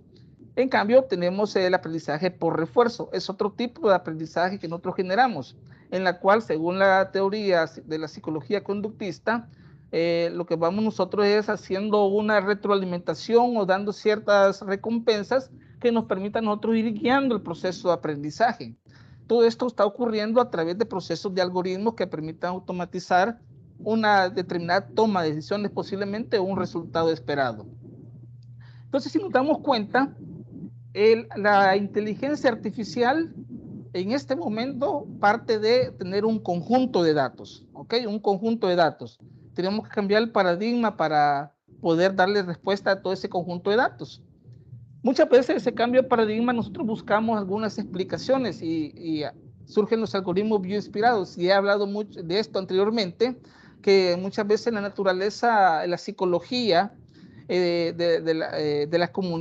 En cambio, tenemos el aprendizaje por refuerzo. Es otro tipo de aprendizaje que nosotros generamos, en la cual, según la teoría de la psicología conductista, lo que vamos nosotros es haciendo una retroalimentación o dando ciertas recompensas que nos permitan nosotros ir guiando el proceso de aprendizaje. Todo esto está ocurriendo a través de procesos de algoritmos que permitan automatizar una determinada toma de decisiones, posiblemente un resultado esperado. Entonces, si nos damos cuenta, la inteligencia artificial en este momento parte de tener un conjunto de datos, ¿ok? Un conjunto de datos. Tenemos que cambiar el paradigma para poder darle respuesta a todo ese conjunto de datos. Muchas veces ese cambio de paradigma nosotros buscamos algunas explicaciones y surgen los algoritmos bioinspirados. Y he hablado mucho de esto anteriormente, que muchas veces la naturaleza, la psicología de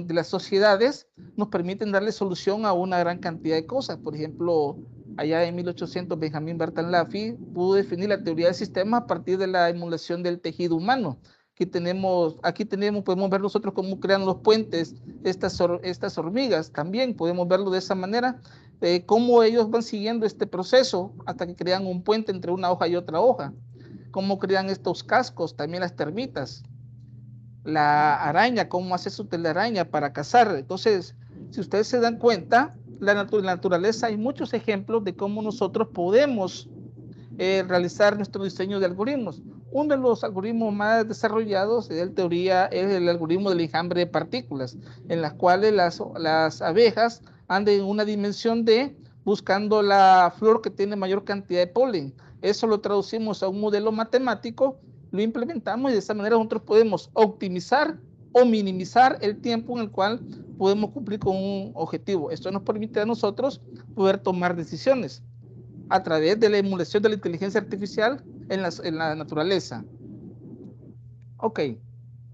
las sociedades nos permiten darle solución a una gran cantidad de cosas. Por ejemplo, allá en 1800 Benjamin Bertalanffy pudo definir la teoría del sistema a partir de la emulación del tejido humano. Aquí podemos ver nosotros cómo crean los puentes estas hormigas. También podemos verlo de esa manera, cómo ellos van siguiendo este proceso hasta que crean un puente entre una hoja y otra hoja. Cómo crean estos cascos, también las termitas. La araña, cómo hace su telaraña para cazar. Entonces, si ustedes se dan cuenta, la naturaleza hay muchos ejemplos de cómo nosotros podemos realizar nuestro diseño de algoritmos. Uno de los algoritmos más desarrollados en teoría es el algoritmo del enjambre de partículas, en las cuales las abejas andan en una dimensión D buscando la flor que tiene mayor cantidad de polen. Eso lo traducimos a un modelo matemático, lo implementamos y de esa manera nosotros podemos optimizar o minimizar el tiempo en el cual podemos cumplir con un objetivo. Esto nos permite a nosotros poder tomar decisiones a través de la emulación de la inteligencia artificial en la naturaleza. Ok,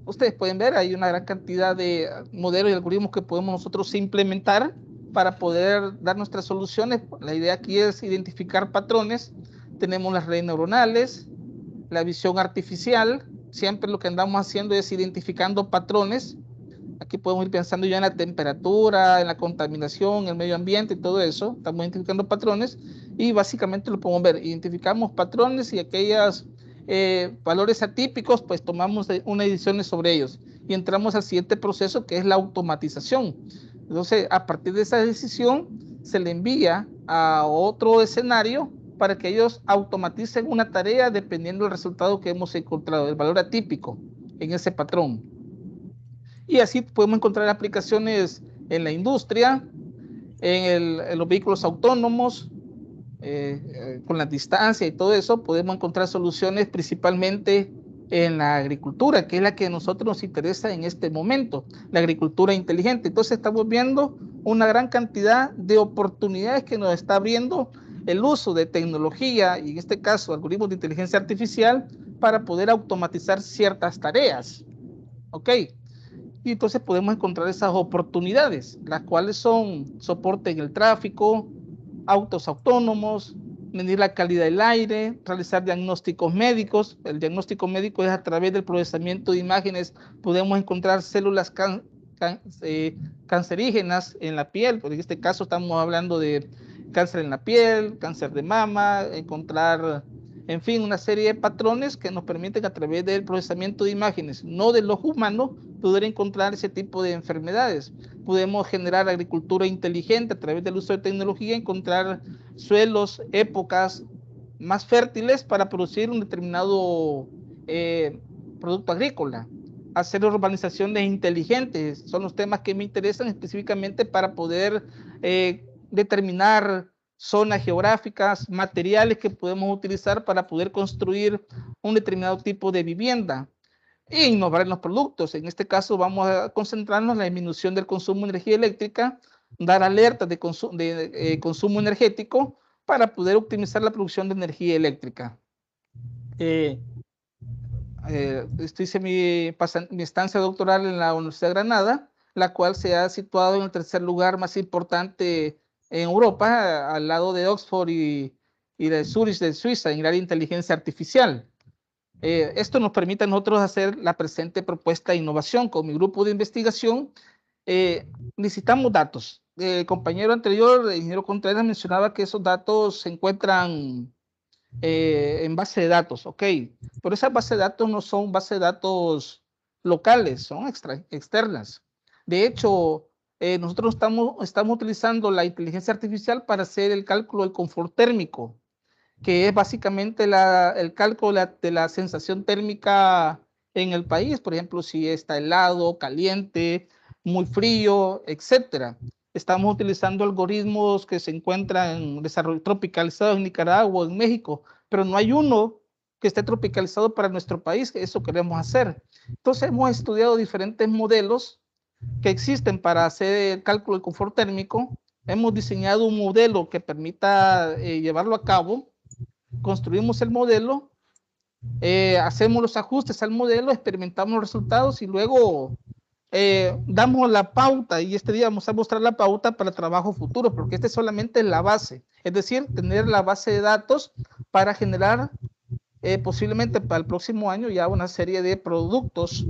ustedes pueden ver, hay una gran cantidad de modelos y algoritmos que podemos nosotros implementar para poder dar nuestras soluciones. La idea aquí es identificar patrones. Tenemos las redes neuronales, la visión artificial. Siempre lo que andamos haciendo es identificando patrones. Aquí podemos ir pensando ya en la temperatura, en la contaminación, en el medio ambiente y todo eso. Estamos identificando patrones y básicamente lo podemos ver. Identificamos patrones y aquellos valores atípicos, pues tomamos unas decisiones sobre ellos y entramos al siguiente proceso, que es la automatización. Entonces, a partir de esa decisión, se le envía a otro escenario para que ellos automaticen una tarea dependiendo del resultado que hemos encontrado, el valor atípico en ese patrón. Y así podemos encontrar aplicaciones en la industria, en los vehículos autónomos, con la distancia y todo eso, podemos encontrar soluciones principalmente en la agricultura, que es la que a nosotros nos interesa en este momento, la agricultura inteligente. Entonces estamos viendo una gran cantidad de oportunidades que nos está abriendo el uso de tecnología, y en este caso algoritmos de inteligencia artificial, para poder automatizar ciertas tareas. ¿Ok? Y entonces podemos encontrar esas oportunidades, las cuales son soporte en el tráfico, autos autónomos, medir la calidad del aire, realizar diagnósticos médicos. El diagnóstico médico es a través del procesamiento de imágenes, podemos encontrar células cancerígenas en la piel, porque en este caso estamos hablando de cáncer en la piel, cáncer de mama, encontrar, en fin, una serie de patrones que nos permiten a través del procesamiento de imágenes, no del ojo humano, poder encontrar ese tipo de enfermedades. Podemos generar agricultura inteligente a través del uso de tecnología, encontrar suelos, épocas más fértiles para producir un determinado producto agrícola. Hacer urbanizaciones inteligentes son los temas que me interesan específicamente para poder determinar zonas geográficas, materiales que podemos utilizar para poder construir un determinado tipo de vivienda e innovar en los productos. En este caso vamos a concentrarnos en la disminución del consumo de energía eléctrica, dar alertas de consumo energético para poder optimizar la producción de energía eléctrica. Hice mi estancia doctoral en la Universidad de Granada, la cual se ha situado en el tercer lugar más importante en Europa, al lado de Oxford y de Zurich de Suiza, en el área de inteligencia artificial. Esto nos permite a nosotros hacer la presente propuesta de innovación. Con mi grupo de investigación necesitamos datos. El compañero anterior, el ingeniero Contreras, mencionaba que esos datos se encuentran en base de datos, ok, pero esas bases de datos no son bases de datos locales, son externas. De hecho, nosotros estamos utilizando la inteligencia artificial para hacer el cálculo del confort térmico, que es básicamente el cálculo de la sensación térmica en el país, por ejemplo, si está helado, caliente, muy frío, etcétera. Estamos utilizando algoritmos que se encuentran tropicalizados en Nicaragua, en México, pero no hay uno que esté tropicalizado para nuestro país, que eso queremos hacer. Entonces hemos estudiado diferentes modelos que existen para hacer el cálculo del confort térmico. Hemos diseñado un modelo que permita llevarlo a cabo. Construimos el modelo, hacemos los ajustes al modelo, experimentamos los resultados y luego damos la pauta, y este día vamos a mostrar la pauta para trabajo futuro, porque este solamente es la base, es decir, tener la base de datos para generar posiblemente para el próximo año ya una serie de productos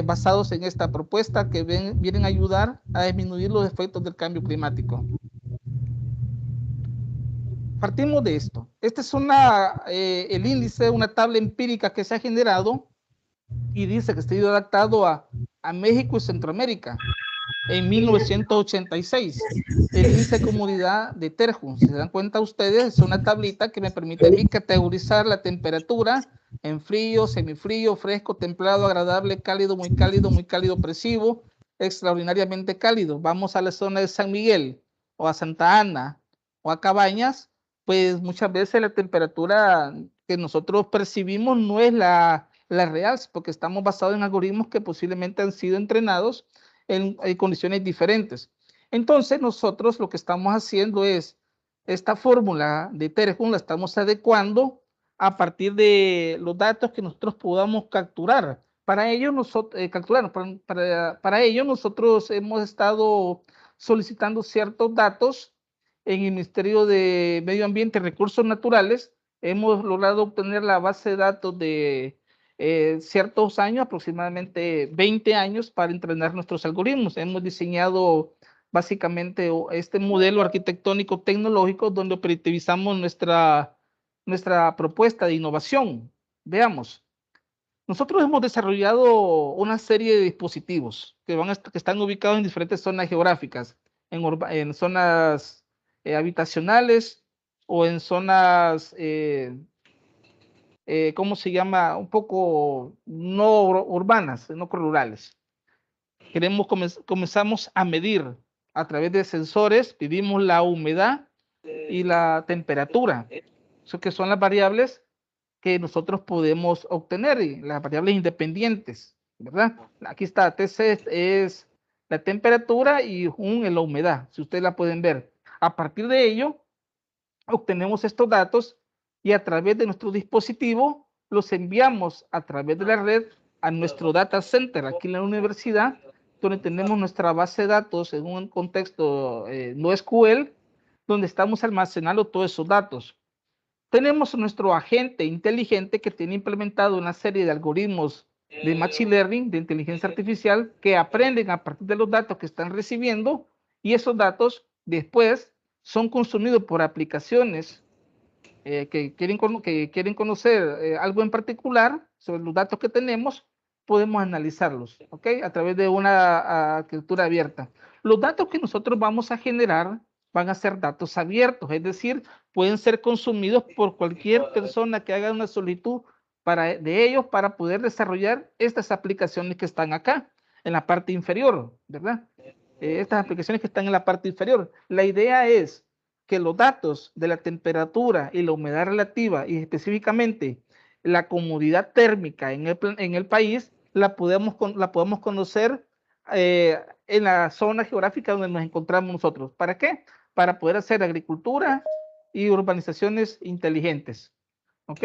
basados en esta propuesta que vienen a ayudar a disminuir los efectos del cambio climático. Partimos de esto. Este es el índice, una tabla empírica que se ha generado y dice que está adaptado a México y Centroamérica en 1986. El índice de comodidad de Terhune. Si se dan cuenta ustedes, es una tablita que me permite a mí categorizar la temperatura en frío, semifrío, fresco, templado, agradable, cálido, muy cálido, opresivo, extraordinariamente cálido. Vamos a la zona de San Miguel o a Santa Ana o a Cabañas, pues muchas veces la temperatura que nosotros percibimos no es la real, porque estamos basados en algoritmos que posiblemente han sido entrenados en condiciones diferentes. Entonces nosotros lo que estamos haciendo es esta fórmula de Terhune la estamos adecuando a partir de los datos que nosotros podamos capturar. Para ello nosotros hemos estado solicitando ciertos datos en el Ministerio de Medio Ambiente y Recursos Naturales. Hemos logrado obtener la base de datos de ciertos años, aproximadamente 20 años, para entrenar nuestros algoritmos. Hemos diseñado básicamente este modelo arquitectónico tecnológico donde operativizamos nuestra propuesta de innovación. Veamos. Nosotros hemos desarrollado una serie de dispositivos que están ubicados en diferentes zonas geográficas, en zonas habitacionales o en zonas, ¿cómo se llama? Un poco no urbanas, no rurales. Comenzamos a medir a través de sensores, medimos la humedad y la temperatura, eso que son las variables que nosotros podemos obtener, las variables independientes, ¿verdad? Aquí está, TC es la temperatura y es la humedad, si ustedes la pueden ver. A partir de ello, obtenemos estos datos y a través de nuestro dispositivo los enviamos a través de la red a nuestro data center aquí en la universidad, donde tenemos nuestra base de datos en un contexto no SQL, donde estamos almacenando todos esos datos. Tenemos nuestro agente inteligente que tiene implementado una serie de algoritmos de Machine Learning, de inteligencia artificial, que aprenden a partir de los datos que están recibiendo y esos datos después son consumidos por aplicaciones que quieren conocer algo en particular sobre los datos que tenemos, podemos analizarlos, ¿ok? A través de una arquitectura abierta. Los datos que nosotros vamos a generar van a ser datos abiertos, es decir, pueden ser consumidos por cualquier persona que haga una solicitud de ellos para poder desarrollar estas aplicaciones que están acá, en la parte inferior, ¿verdad? Estas aplicaciones que están en la parte inferior. La idea es que los datos de la temperatura y la humedad relativa y específicamente la comodidad térmica en el país la podemos conocer en la zona geográfica donde nos encontramos nosotros. ¿Para qué? Para poder hacer agricultura y urbanizaciones inteligentes. ¿Ok?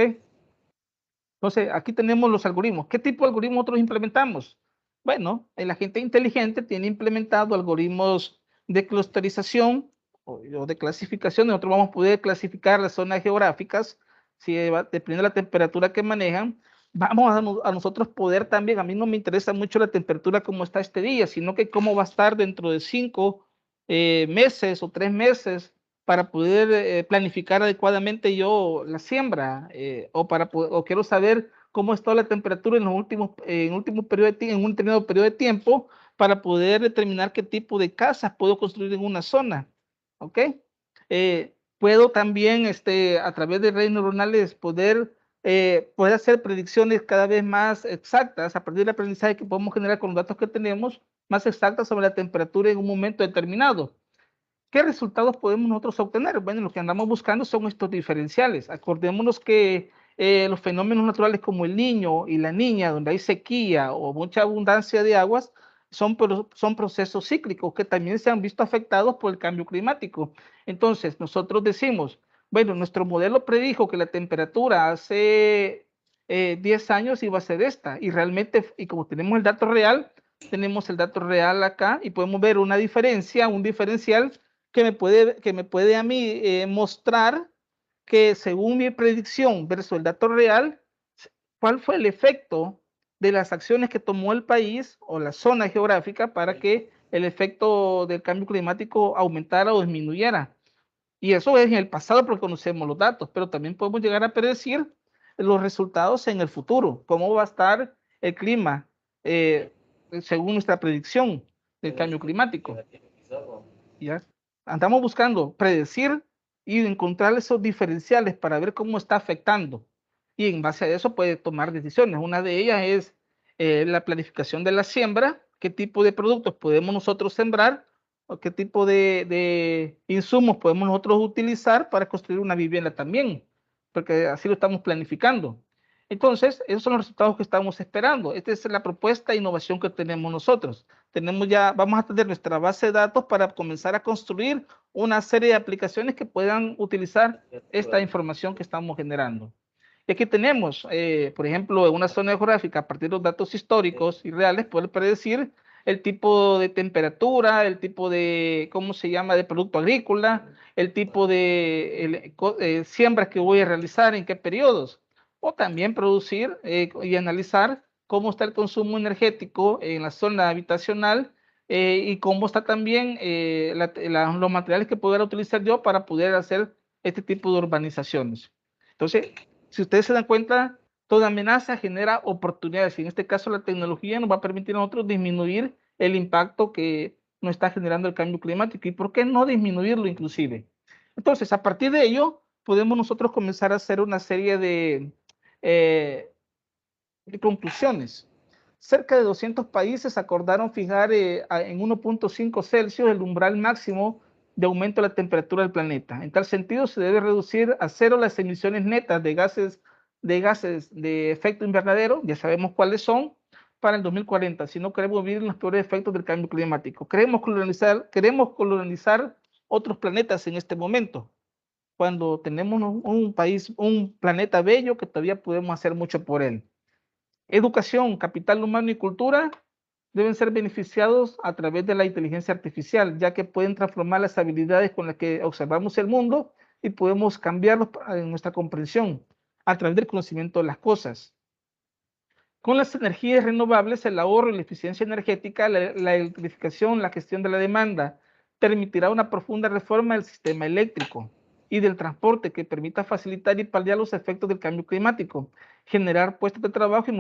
Entonces, aquí tenemos los algoritmos. ¿Qué tipo de algoritmos nosotros implementamos? Bueno, el agente inteligente tiene implementado algoritmos de clusterización o de clasificación. Nosotros vamos a poder clasificar las zonas geográficas, si dependiendo de la temperatura que manejan. Vamos a nosotros poder también, a mí no me interesa mucho la temperatura como está este día, sino que cómo va a estar dentro de 5 meses o 3 meses para poder planificar adecuadamente yo la siembra o quiero saber cómo está la temperatura en un determinado periodo de tiempo para poder determinar qué tipo de casas puedo construir en una zona, ¿ok? Puedo también a través de redes neuronales poder hacer predicciones cada vez más exactas a partir del aprendizaje que podemos generar con los datos que tenemos, más exactas sobre la temperatura en un momento determinado. ¿Qué resultados podemos nosotros obtener? Bueno, lo que andamos buscando son estos diferenciales. Acordémonos que los fenómenos naturales como el Niño y la Niña, donde hay sequía o mucha abundancia de aguas, son procesos cíclicos que también se han visto afectados por el cambio climático. Entonces, nosotros decimos, bueno, nuestro modelo predijo que la temperatura hace 10 años iba a ser esta, y realmente, y como tenemos el dato real, tenemos el dato real acá y podemos ver una diferencia, un diferencial que me puede a mí mostrar que según mi predicción versus el dato real, cuál fue el efecto de las acciones que tomó el país o la zona geográfica para que el efecto del cambio climático aumentara o disminuyera. Y eso es en el pasado porque conocemos los datos, pero también podemos llegar a predecir los resultados en el futuro, cómo va a estar el clima según nuestra predicción del cambio climático. ¿Ya? Andamos buscando predecir y encontrar esos diferenciales para ver cómo está afectando. Y en base a eso puede tomar decisiones. Una de ellas es la planificación de la siembra, qué tipo de productos podemos nosotros sembrar o qué tipo de insumos podemos nosotros utilizar para construir una vivienda también, porque así lo estamos planificando. Entonces, esos son los resultados que estamos esperando. Esta es la propuesta de innovación que tenemos nosotros. Vamos a tener nuestra base de datos para comenzar a construir una serie de aplicaciones que puedan utilizar esta información que estamos generando. Y aquí tenemos, por ejemplo, en una zona geográfica, a partir de los datos históricos y reales, poder predecir el tipo de temperatura, el tipo de, ¿cómo se llama?, de producto agrícola, el tipo de siembras que voy a realizar, en qué periodos. O también producir y analizar cómo está el consumo energético en la zona habitacional y cómo está también los materiales que pudiera utilizar yo para poder hacer este tipo de urbanizaciones. Entonces, si ustedes se dan cuenta, toda amenaza genera oportunidades y en este caso la tecnología nos va a permitir a nosotros disminuir el impacto que nos está generando el cambio climático y por qué no disminuirlo inclusive. Entonces, a partir de ello, podemos nosotros comenzar a hacer una serie de conclusiones. Cerca de 200 países acordaron fijar en 1.5 Celsius el umbral máximo de aumento de la temperatura del planeta. En tal sentido, se debe reducir a cero las emisiones netas de gases de efecto invernadero, ya sabemos cuáles son, para el 2040, si no queremos vivir los peores efectos del cambio climático. Queremos colonizar otros planetas en este momento, cuando tenemos un planeta bello que todavía podemos hacer mucho por él. Educación, capital humano y cultura deben ser beneficiados a través de la inteligencia artificial, ya que pueden transformar las habilidades con las que observamos el mundo y podemos cambiarlos en nuestra comprensión a través del conocimiento de las cosas. Con las energías renovables, el ahorro y la eficiencia energética, la electrificación, la gestión de la demanda, permitirá una profunda reforma del sistema eléctrico y del transporte que permita facilitar y paliar los efectos del cambio climático, generar puestos de trabajo y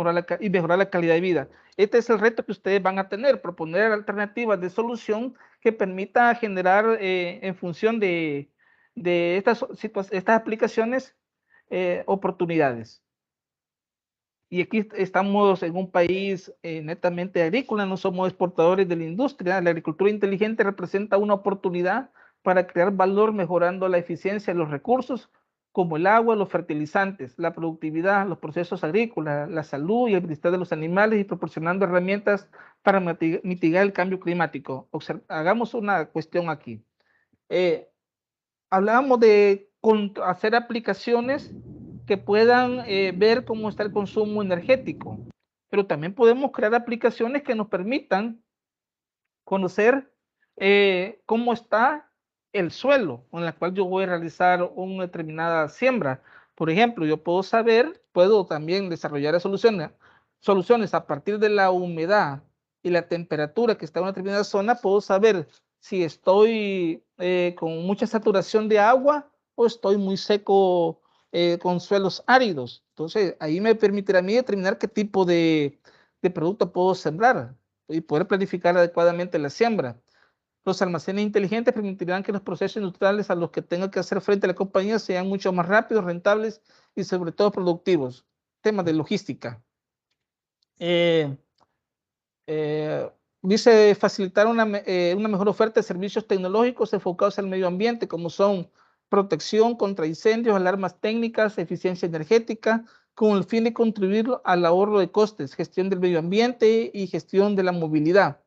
mejorar la calidad de vida. Este es el reto que ustedes van a tener, proponer alternativas de solución que permita generar en función de estas aplicaciones oportunidades. Y aquí estamos en un país netamente agrícola, no somos exportadores de la industria. La agricultura inteligente representa una oportunidad para crear valor mejorando la eficiencia de los recursos como el agua, los fertilizantes, la productividad, los procesos agrícolas, la salud y el bienestar de los animales y proporcionando herramientas para mitigar el cambio climático. Hagamos una cuestión aquí. Hablábamos de hacer aplicaciones que puedan ver cómo está el consumo energético, pero también podemos crear aplicaciones que nos permitan conocer cómo está el suelo en el cual yo voy a realizar una determinada siembra. Por ejemplo, yo puedo también desarrollar soluciones a partir de la humedad y la temperatura que está en una determinada zona. Puedo saber si estoy con mucha saturación de agua o estoy muy seco con suelos áridos. Entonces, ahí me permitirá a mí determinar qué tipo de producto puedo sembrar y poder planificar adecuadamente la siembra. Los almacenes inteligentes permitirán que los procesos industriales a los que tenga que hacer frente a la compañía sean mucho más rápidos, rentables y sobre todo productivos. Temas de logística. Dice facilitar una mejor oferta de servicios tecnológicos enfocados al medio ambiente, como son protección contra incendios, alarmas técnicas, eficiencia energética, con el fin de contribuir al ahorro de costes, gestión del medio ambiente y gestión de la movilidad.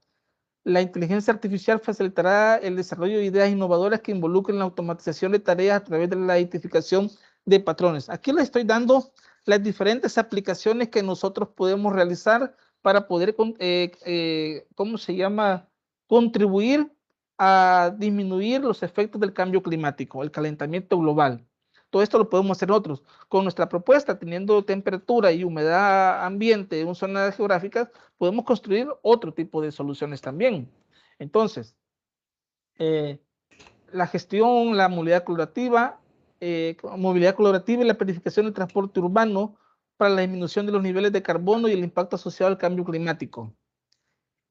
La inteligencia artificial facilitará el desarrollo de ideas innovadoras que involucren la automatización de tareas a través de la identificación de patrones. Aquí les estoy dando las diferentes aplicaciones que nosotros podemos realizar para poder, contribuir a disminuir los efectos del cambio climático, el calentamiento global. Todo esto lo podemos hacer nosotros. Con nuestra propuesta, teniendo temperatura y humedad ambiente en zonas geográficas, podemos construir otro tipo de soluciones también. Entonces, la gestión, la movilidad colaborativa y la planificación del transporte urbano para la disminución de los niveles de carbono y el impacto asociado al cambio climático.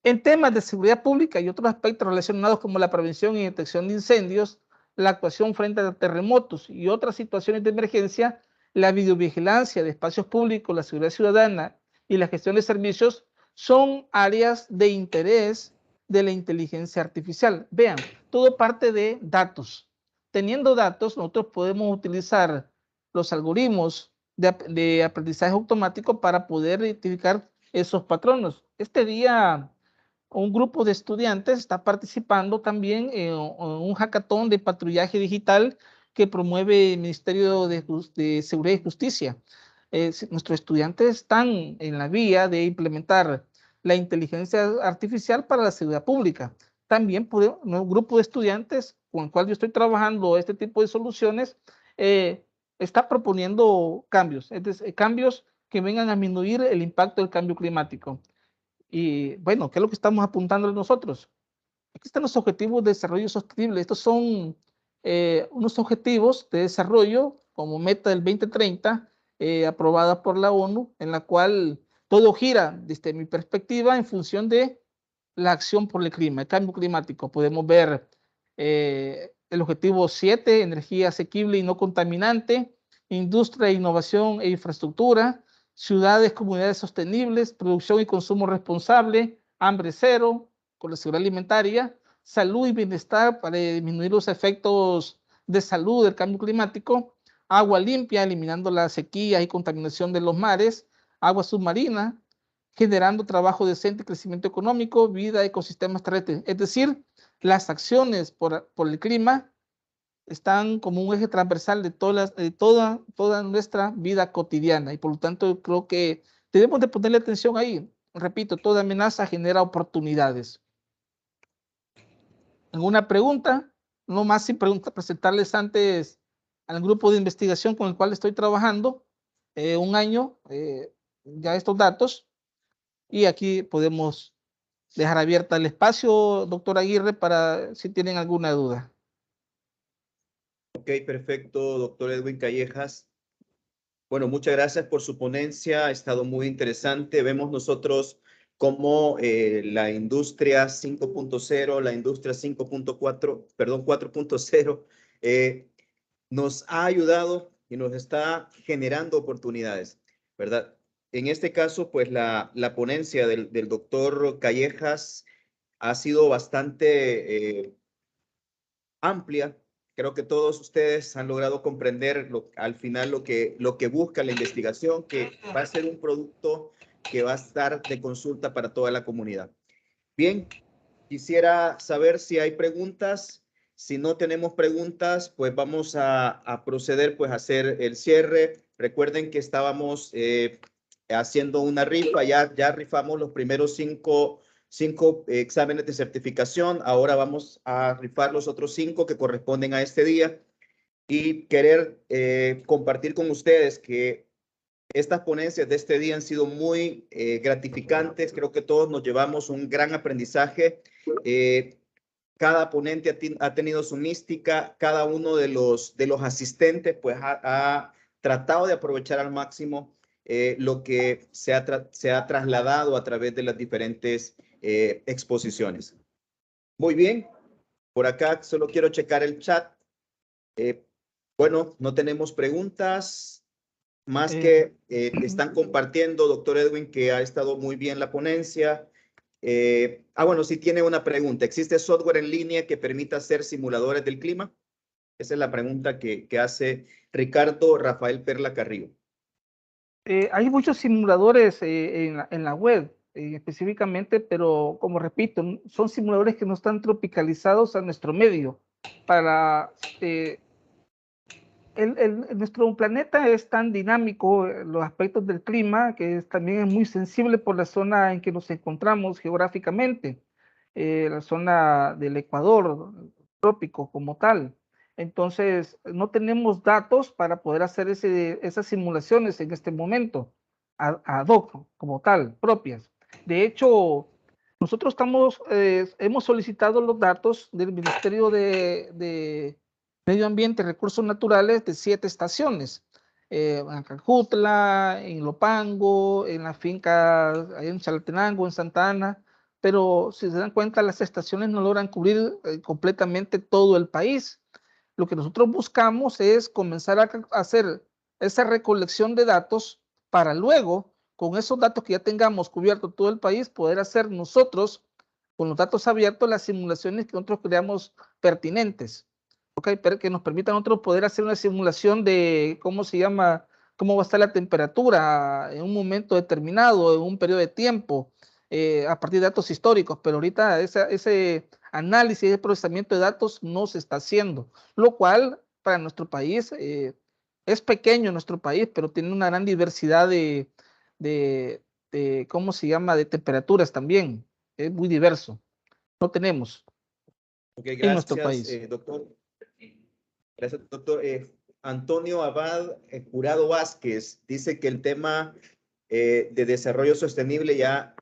En temas de seguridad pública y otros aspectos relacionados como la prevención y detección de incendios, la actuación frente a terremotos y otras situaciones de emergencia, la videovigilancia de espacios públicos, la seguridad ciudadana y la gestión de servicios son áreas de interés de la inteligencia artificial. Vean, todo parte de datos. Teniendo datos, nosotros podemos utilizar los algoritmos de aprendizaje automático para poder identificar esos patrones. Este día, un grupo de estudiantes está participando también en un hackathon de patrullaje digital que promueve el Ministerio de Seguridad y Justicia. Nuestros estudiantes están en la vía de implementar la inteligencia artificial para la seguridad pública. También un grupo de estudiantes con el cual yo estoy trabajando este tipo de soluciones está proponiendo cambios, es decir, cambios que vengan a disminuir el impacto del cambio climático. Y bueno, ¿qué es lo que estamos apuntando nosotros? Aquí están los objetivos de desarrollo sostenible. Estos son unos objetivos de desarrollo como meta del 2030, aprobada por la ONU, en la cual todo gira, desde mi perspectiva, en función de la acción por el clima, el cambio climático. Podemos ver el objetivo 7, energía asequible y no contaminante, industria, innovación e infraestructura, ciudades, comunidades sostenibles, producción y consumo responsable, hambre cero, con la seguridad alimentaria, salud y bienestar para disminuir los efectos de salud del cambio climático, agua limpia, eliminando la sequía y contaminación de los mares, agua submarina, generando trabajo decente, crecimiento económico, vida, ecosistemas terrestres. Es decir, las acciones por el clima están como un eje transversal de toda nuestra vida cotidiana y por lo tanto creo que debemos de ponerle atención ahí. Repito, toda amenaza genera oportunidades. ¿Alguna pregunta? No más sin presentarles antes al grupo de investigación con el cual estoy trabajando un año, ya estos datos, y aquí podemos dejar abierta el espacio, doctor Aguirre, para si tienen alguna duda. Ok, perfecto, doctor Edwin Callejas. Bueno, muchas gracias por su ponencia, ha estado muy interesante. Vemos nosotros cómo la industria 5.0, la industria 5.4, perdón, 4.0, nos ha ayudado y nos está generando oportunidades, ¿verdad? En este caso, pues la ponencia del doctor Callejas ha sido bastante amplia. Creo que todos ustedes han logrado comprender al final lo que busca la investigación, que va a ser un producto que va a estar de consulta para toda la comunidad. Bien, quisiera saber si hay preguntas. Si no tenemos preguntas, pues vamos a proceder pues a hacer el cierre. Recuerden que estábamos haciendo una rifa, ya rifamos los primeros cinco exámenes de certificación. Ahora vamos a rifar los otros 5 que corresponden a este día y querer compartir con ustedes que estas ponencias de este día han sido muy gratificantes. Creo que todos nos llevamos un gran aprendizaje. Cada ponente ha tenido su mística. Cada uno de los asistentes pues ha tratado de aprovechar al máximo lo que se ha trasladado a través de las diferentes exposiciones. Muy bien. Por acá solo quiero checar el chat. Bueno, no tenemos preguntas. Más que están compartiendo, doctor Edwin, que ha estado muy bien la ponencia. Bueno, sí tiene una pregunta. ¿Existe software en línea que permita hacer simuladores del clima? Esa es la pregunta que hace Ricardo Rafael Perla Carrillo. Hay muchos simuladores en la web específicamente, pero como repito, son simuladores que no están tropicalizados a nuestro medio para... nuestro planeta es tan dinámico, los aspectos del clima, que también es muy sensible por la zona en que nos encontramos geográficamente, la zona del Ecuador, trópico como tal. Entonces, no tenemos datos para poder hacer esas simulaciones en este momento, ad hoc, como tal, propias. De hecho, nosotros hemos solicitado los datos del Ministerio de Medio Ambiente y Recursos Naturales de 7 estaciones, en Cajutla, en Lopango, en la finca en Chalatenango, en Santa Ana, pero si se dan cuenta las estaciones no logran cubrir completamente todo el país. Lo que nosotros buscamos es comenzar a hacer esa recolección de datos para luego, con esos datos que ya tengamos cubierto todo el país, poder hacer nosotros, con los datos abiertos, las simulaciones que nosotros creamos pertinentes. Okay, pero que nos permitan nosotros poder hacer una simulación de cómo va a estar la temperatura en un momento determinado, en un periodo de tiempo, a partir de datos históricos, pero ahorita ese análisis y procesamiento de datos no se está haciendo, lo cual para nuestro país es pequeño nuestro país, pero tiene una gran diversidad de ¿cómo se llama?, de temperaturas también. Es muy diverso. No tenemos en nuestro país. Doctor. Gracias, doctor. Antonio Abad Jurado Vázquez dice que el tema de desarrollo sostenible ya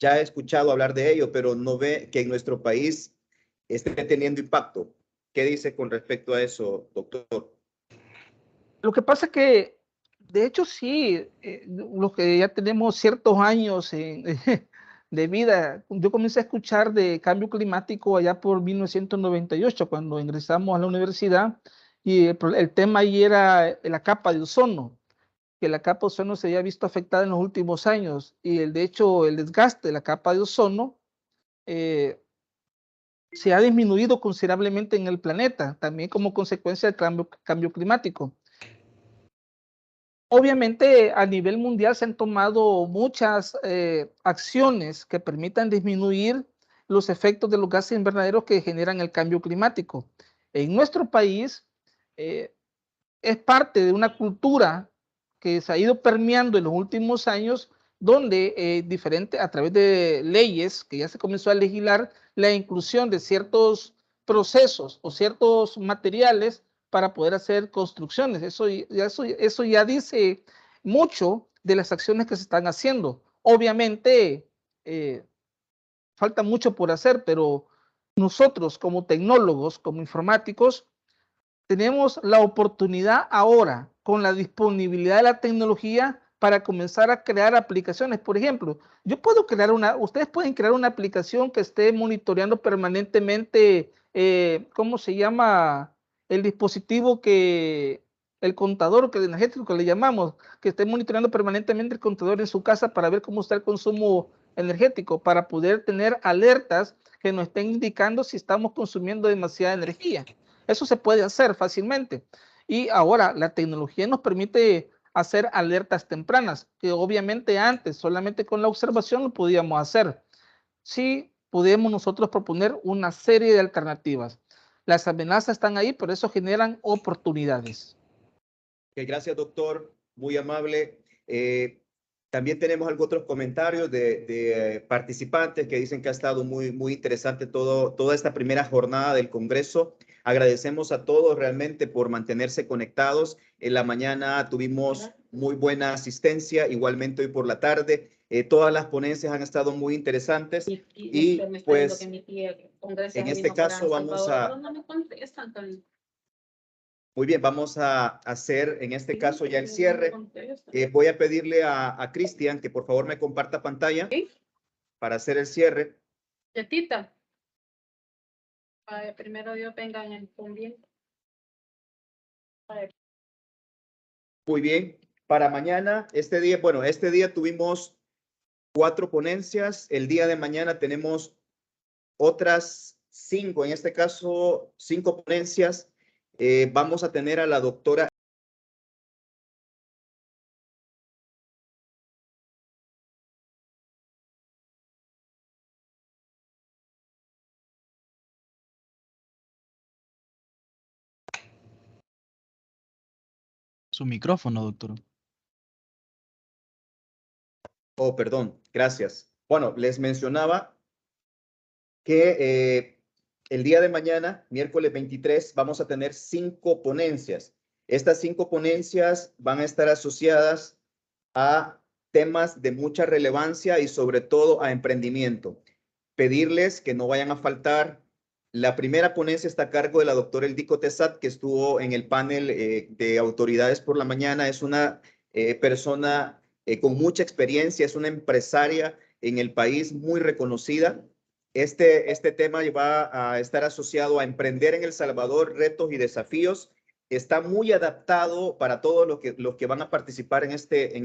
he escuchado hablar de ello, pero no ve que en nuestro país esté teniendo impacto. ¿Qué dice con respecto a eso, doctor? Lo que pasa es que, de hecho, sí, los que ya tenemos ciertos años de vida, yo comencé a escuchar de cambio climático allá por 1998, cuando ingresamos a la universidad, y el tema ahí era la capa de ozono, que la capa de ozono se había visto afectada en los últimos años, y de hecho el desgaste de la capa de ozono se ha disminuido considerablemente en el planeta, también como consecuencia del cambio climático. Obviamente, a nivel mundial se han tomado muchas acciones que permitan disminuir los efectos de los gases invernaderos que generan el cambio climático. En nuestro país es parte de una cultura que se ha ido permeando en los últimos años, donde a través de leyes que ya se comenzó a legislar la inclusión de ciertos procesos o ciertos materiales para poder hacer construcciones. Eso ya dice mucho de las acciones que se están haciendo. Obviamente, falta mucho por hacer, pero nosotros como tecnólogos, como informáticos, tenemos la oportunidad ahora, con la disponibilidad de la tecnología, para comenzar a crear aplicaciones. Por ejemplo, ustedes pueden crear una aplicación que esté monitoreando permanentemente, ¿cómo se llama? El dispositivo el contador energético que le llamamos, que esté monitoreando permanentemente el contador en su casa para ver cómo está el consumo energético, para poder tener alertas que nos estén indicando si estamos consumiendo demasiada energía. Eso se puede hacer fácilmente. Y ahora la tecnología nos permite hacer alertas tempranas, que obviamente antes solamente con la observación lo podíamos hacer. Sí, podemos nosotros proponer una serie de alternativas. Las amenazas están ahí, pero eso generan oportunidades. Gracias, doctor. Muy amable. También tenemos otros comentarios de participantes que dicen que ha estado muy interesante toda esta primera jornada del Congreso. Agradecemos a todos realmente por mantenerse conectados. En la mañana tuvimos muy buena asistencia, igualmente hoy por la tarde. Todas las ponencias han estado muy interesantes y pues en este caso vamos a... Muy bien, vamos a hacer en este caso ya el cierre. Voy a pedirle a Cristian que por favor me comparta pantalla para hacer el cierre. Yetita. Primero Dios venga en el también. Muy bien. Para mañana, este día tuvimos 4 ponencias. El día de mañana tenemos otras 5, en este caso 5 ponencias. Vamos a tener a la doctora Su micrófono, doctor. Oh, perdón, gracias. Bueno, les mencionaba que el día de mañana, miércoles 23, vamos a tener 5 ponencias. Estas 5 ponencias van a estar asociadas a temas de mucha relevancia y sobre todo a emprendimiento. Pedirles que no vayan a faltar. La primera ponencia está a cargo de la doctora Eldiko Tesat, que estuvo en el panel de autoridades por la mañana. Es una persona con mucha experiencia, es una empresaria en el país muy reconocida. Este tema va a estar asociado a emprender en El Salvador, retos y desafíos. Está muy adaptado para todos los que van a participar en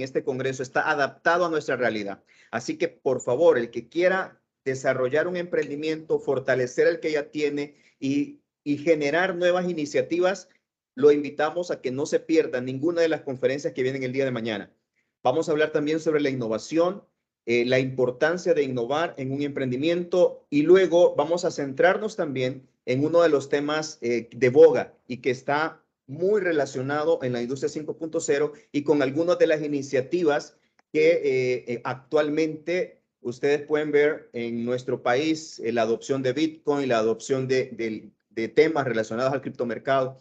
este congreso. Está adaptado a nuestra realidad. Así que, por favor, el que quiera desarrollar un emprendimiento, fortalecer el que ya tiene y generar nuevas iniciativas, lo invitamos a que no se pierda ninguna de las conferencias que vienen el día de mañana. Vamos a hablar también sobre la innovación, la importancia de innovar en un emprendimiento y luego vamos a centrarnos también en uno de los temas de boga y que está muy relacionado en la industria 5.0 y con algunas de las iniciativas que actualmente ustedes pueden ver en nuestro país la adopción de Bitcoin, la adopción de temas relacionados al criptomercado.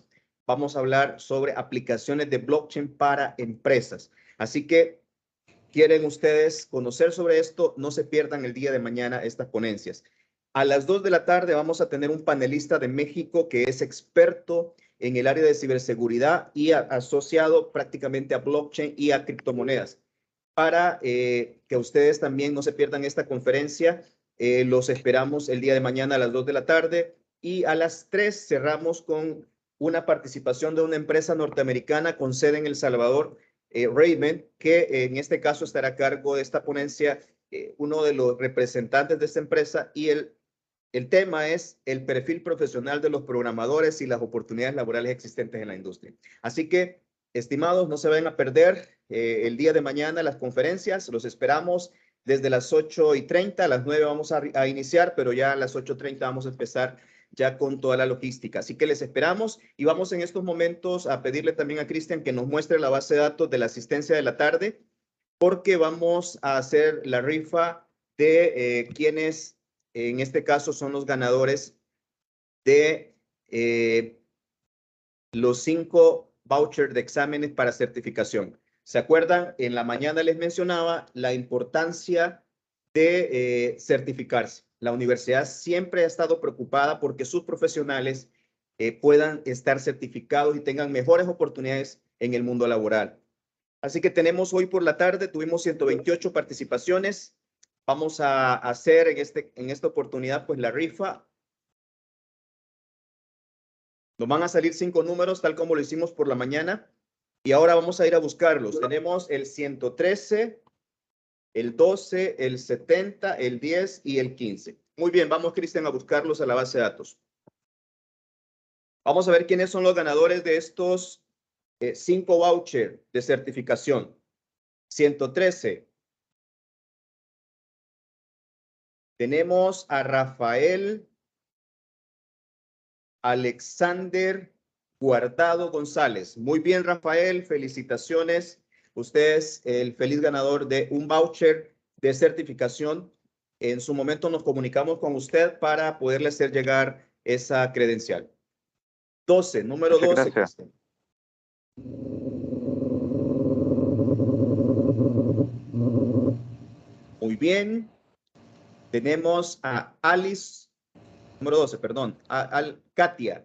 Vamos a hablar sobre aplicaciones de blockchain para empresas. Así que quieren ustedes conocer sobre esto, no se pierdan el día de mañana estas ponencias. A las 2 de la tarde vamos a tener un panelista de México que es experto en el área de ciberseguridad y asociado prácticamente a blockchain y a criptomonedas. Para que ustedes también no se pierdan esta conferencia, los esperamos el día de mañana a las 2 de la tarde y a las 3 cerramos con una participación de una empresa norteamericana con sede en El Salvador, Raven, que en este caso estará a cargo de esta ponencia, uno de los representantes de esta empresa, y el tema es el perfil profesional de los programadores y las oportunidades laborales existentes en la industria. Así que, estimados, no se vayan a perder el día de mañana las conferencias. Los esperamos desde las 8:30. A las 9 vamos a iniciar, pero ya a las 8:30 vamos a empezar ya con toda la logística. Así que les esperamos y vamos en estos momentos a pedirle también a Cristian que nos muestre la base de datos de la asistencia de la tarde, porque vamos a hacer la rifa de quienes en este caso son los ganadores de los 5 vouchers de exámenes para certificación. ¿Se acuerdan? En la mañana les mencionaba la importancia de certificarse. La universidad siempre ha estado preocupada porque sus profesionales puedan estar certificados y tengan mejores oportunidades en el mundo laboral. Así que tenemos hoy por la tarde, tuvimos 128 participaciones. Vamos a hacer en esta oportunidad pues la rifa. Nos van a salir 5 números tal como lo hicimos por la mañana y ahora vamos a ir a buscarlos. Tenemos el 113, el 12, el 70, el 10 y el 15. Muy bien, vamos, Cristian, a buscarlos a la base de datos. Vamos a ver quiénes son los ganadores de estos 5 vouchers de certificación. 113. Tenemos a Rafael Alexander Guardado González. Muy bien, Rafael, felicitaciones. Usted es el feliz ganador de un voucher de certificación. En su momento nos comunicamos con usted para poderle hacer llegar esa credencial. 12, número 12. Cristian. Muy bien. Tenemos a Alice, número 12, perdón, Katia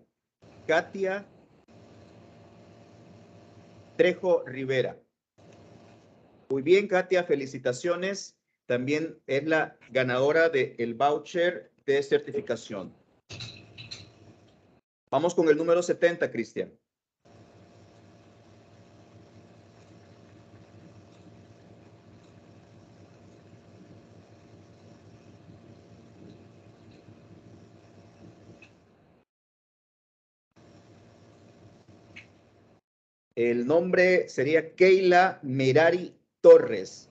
Trejo Rivera. Muy bien, Katia, felicitaciones. También es la ganadora del voucher de certificación. Vamos con el número 70, Cristian. El nombre sería Keila Merari Torres.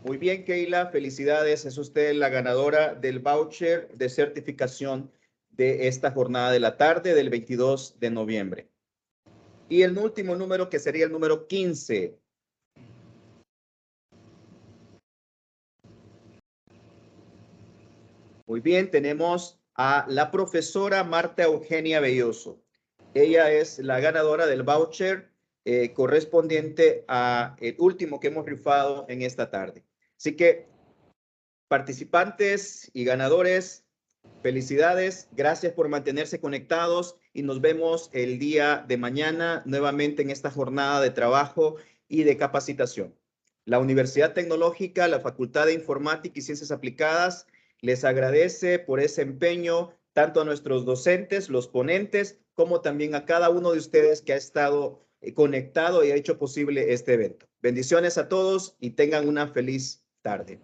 Muy bien, Keila, felicidades. Es usted la ganadora del voucher de certificación de esta jornada de la tarde del 22 de noviembre. Y el último número, que sería el número 15. Muy bien, tenemos a la profesora Marta Eugenia Belloso. Ella es la ganadora del voucher correspondiente a el último que hemos rifado en esta tarde. Así que, participantes y ganadores, felicidades, gracias por mantenerse conectados y nos vemos el día de mañana nuevamente en esta jornada de trabajo y de capacitación. La Universidad Tecnológica, la Facultad de Informática y Ciencias Aplicadas les agradece por ese empeño, tanto a nuestros docentes, los ponentes, como también a cada uno de ustedes que ha estado conectado y ha hecho posible este evento. Bendiciones a todos y tengan una feliz tarde.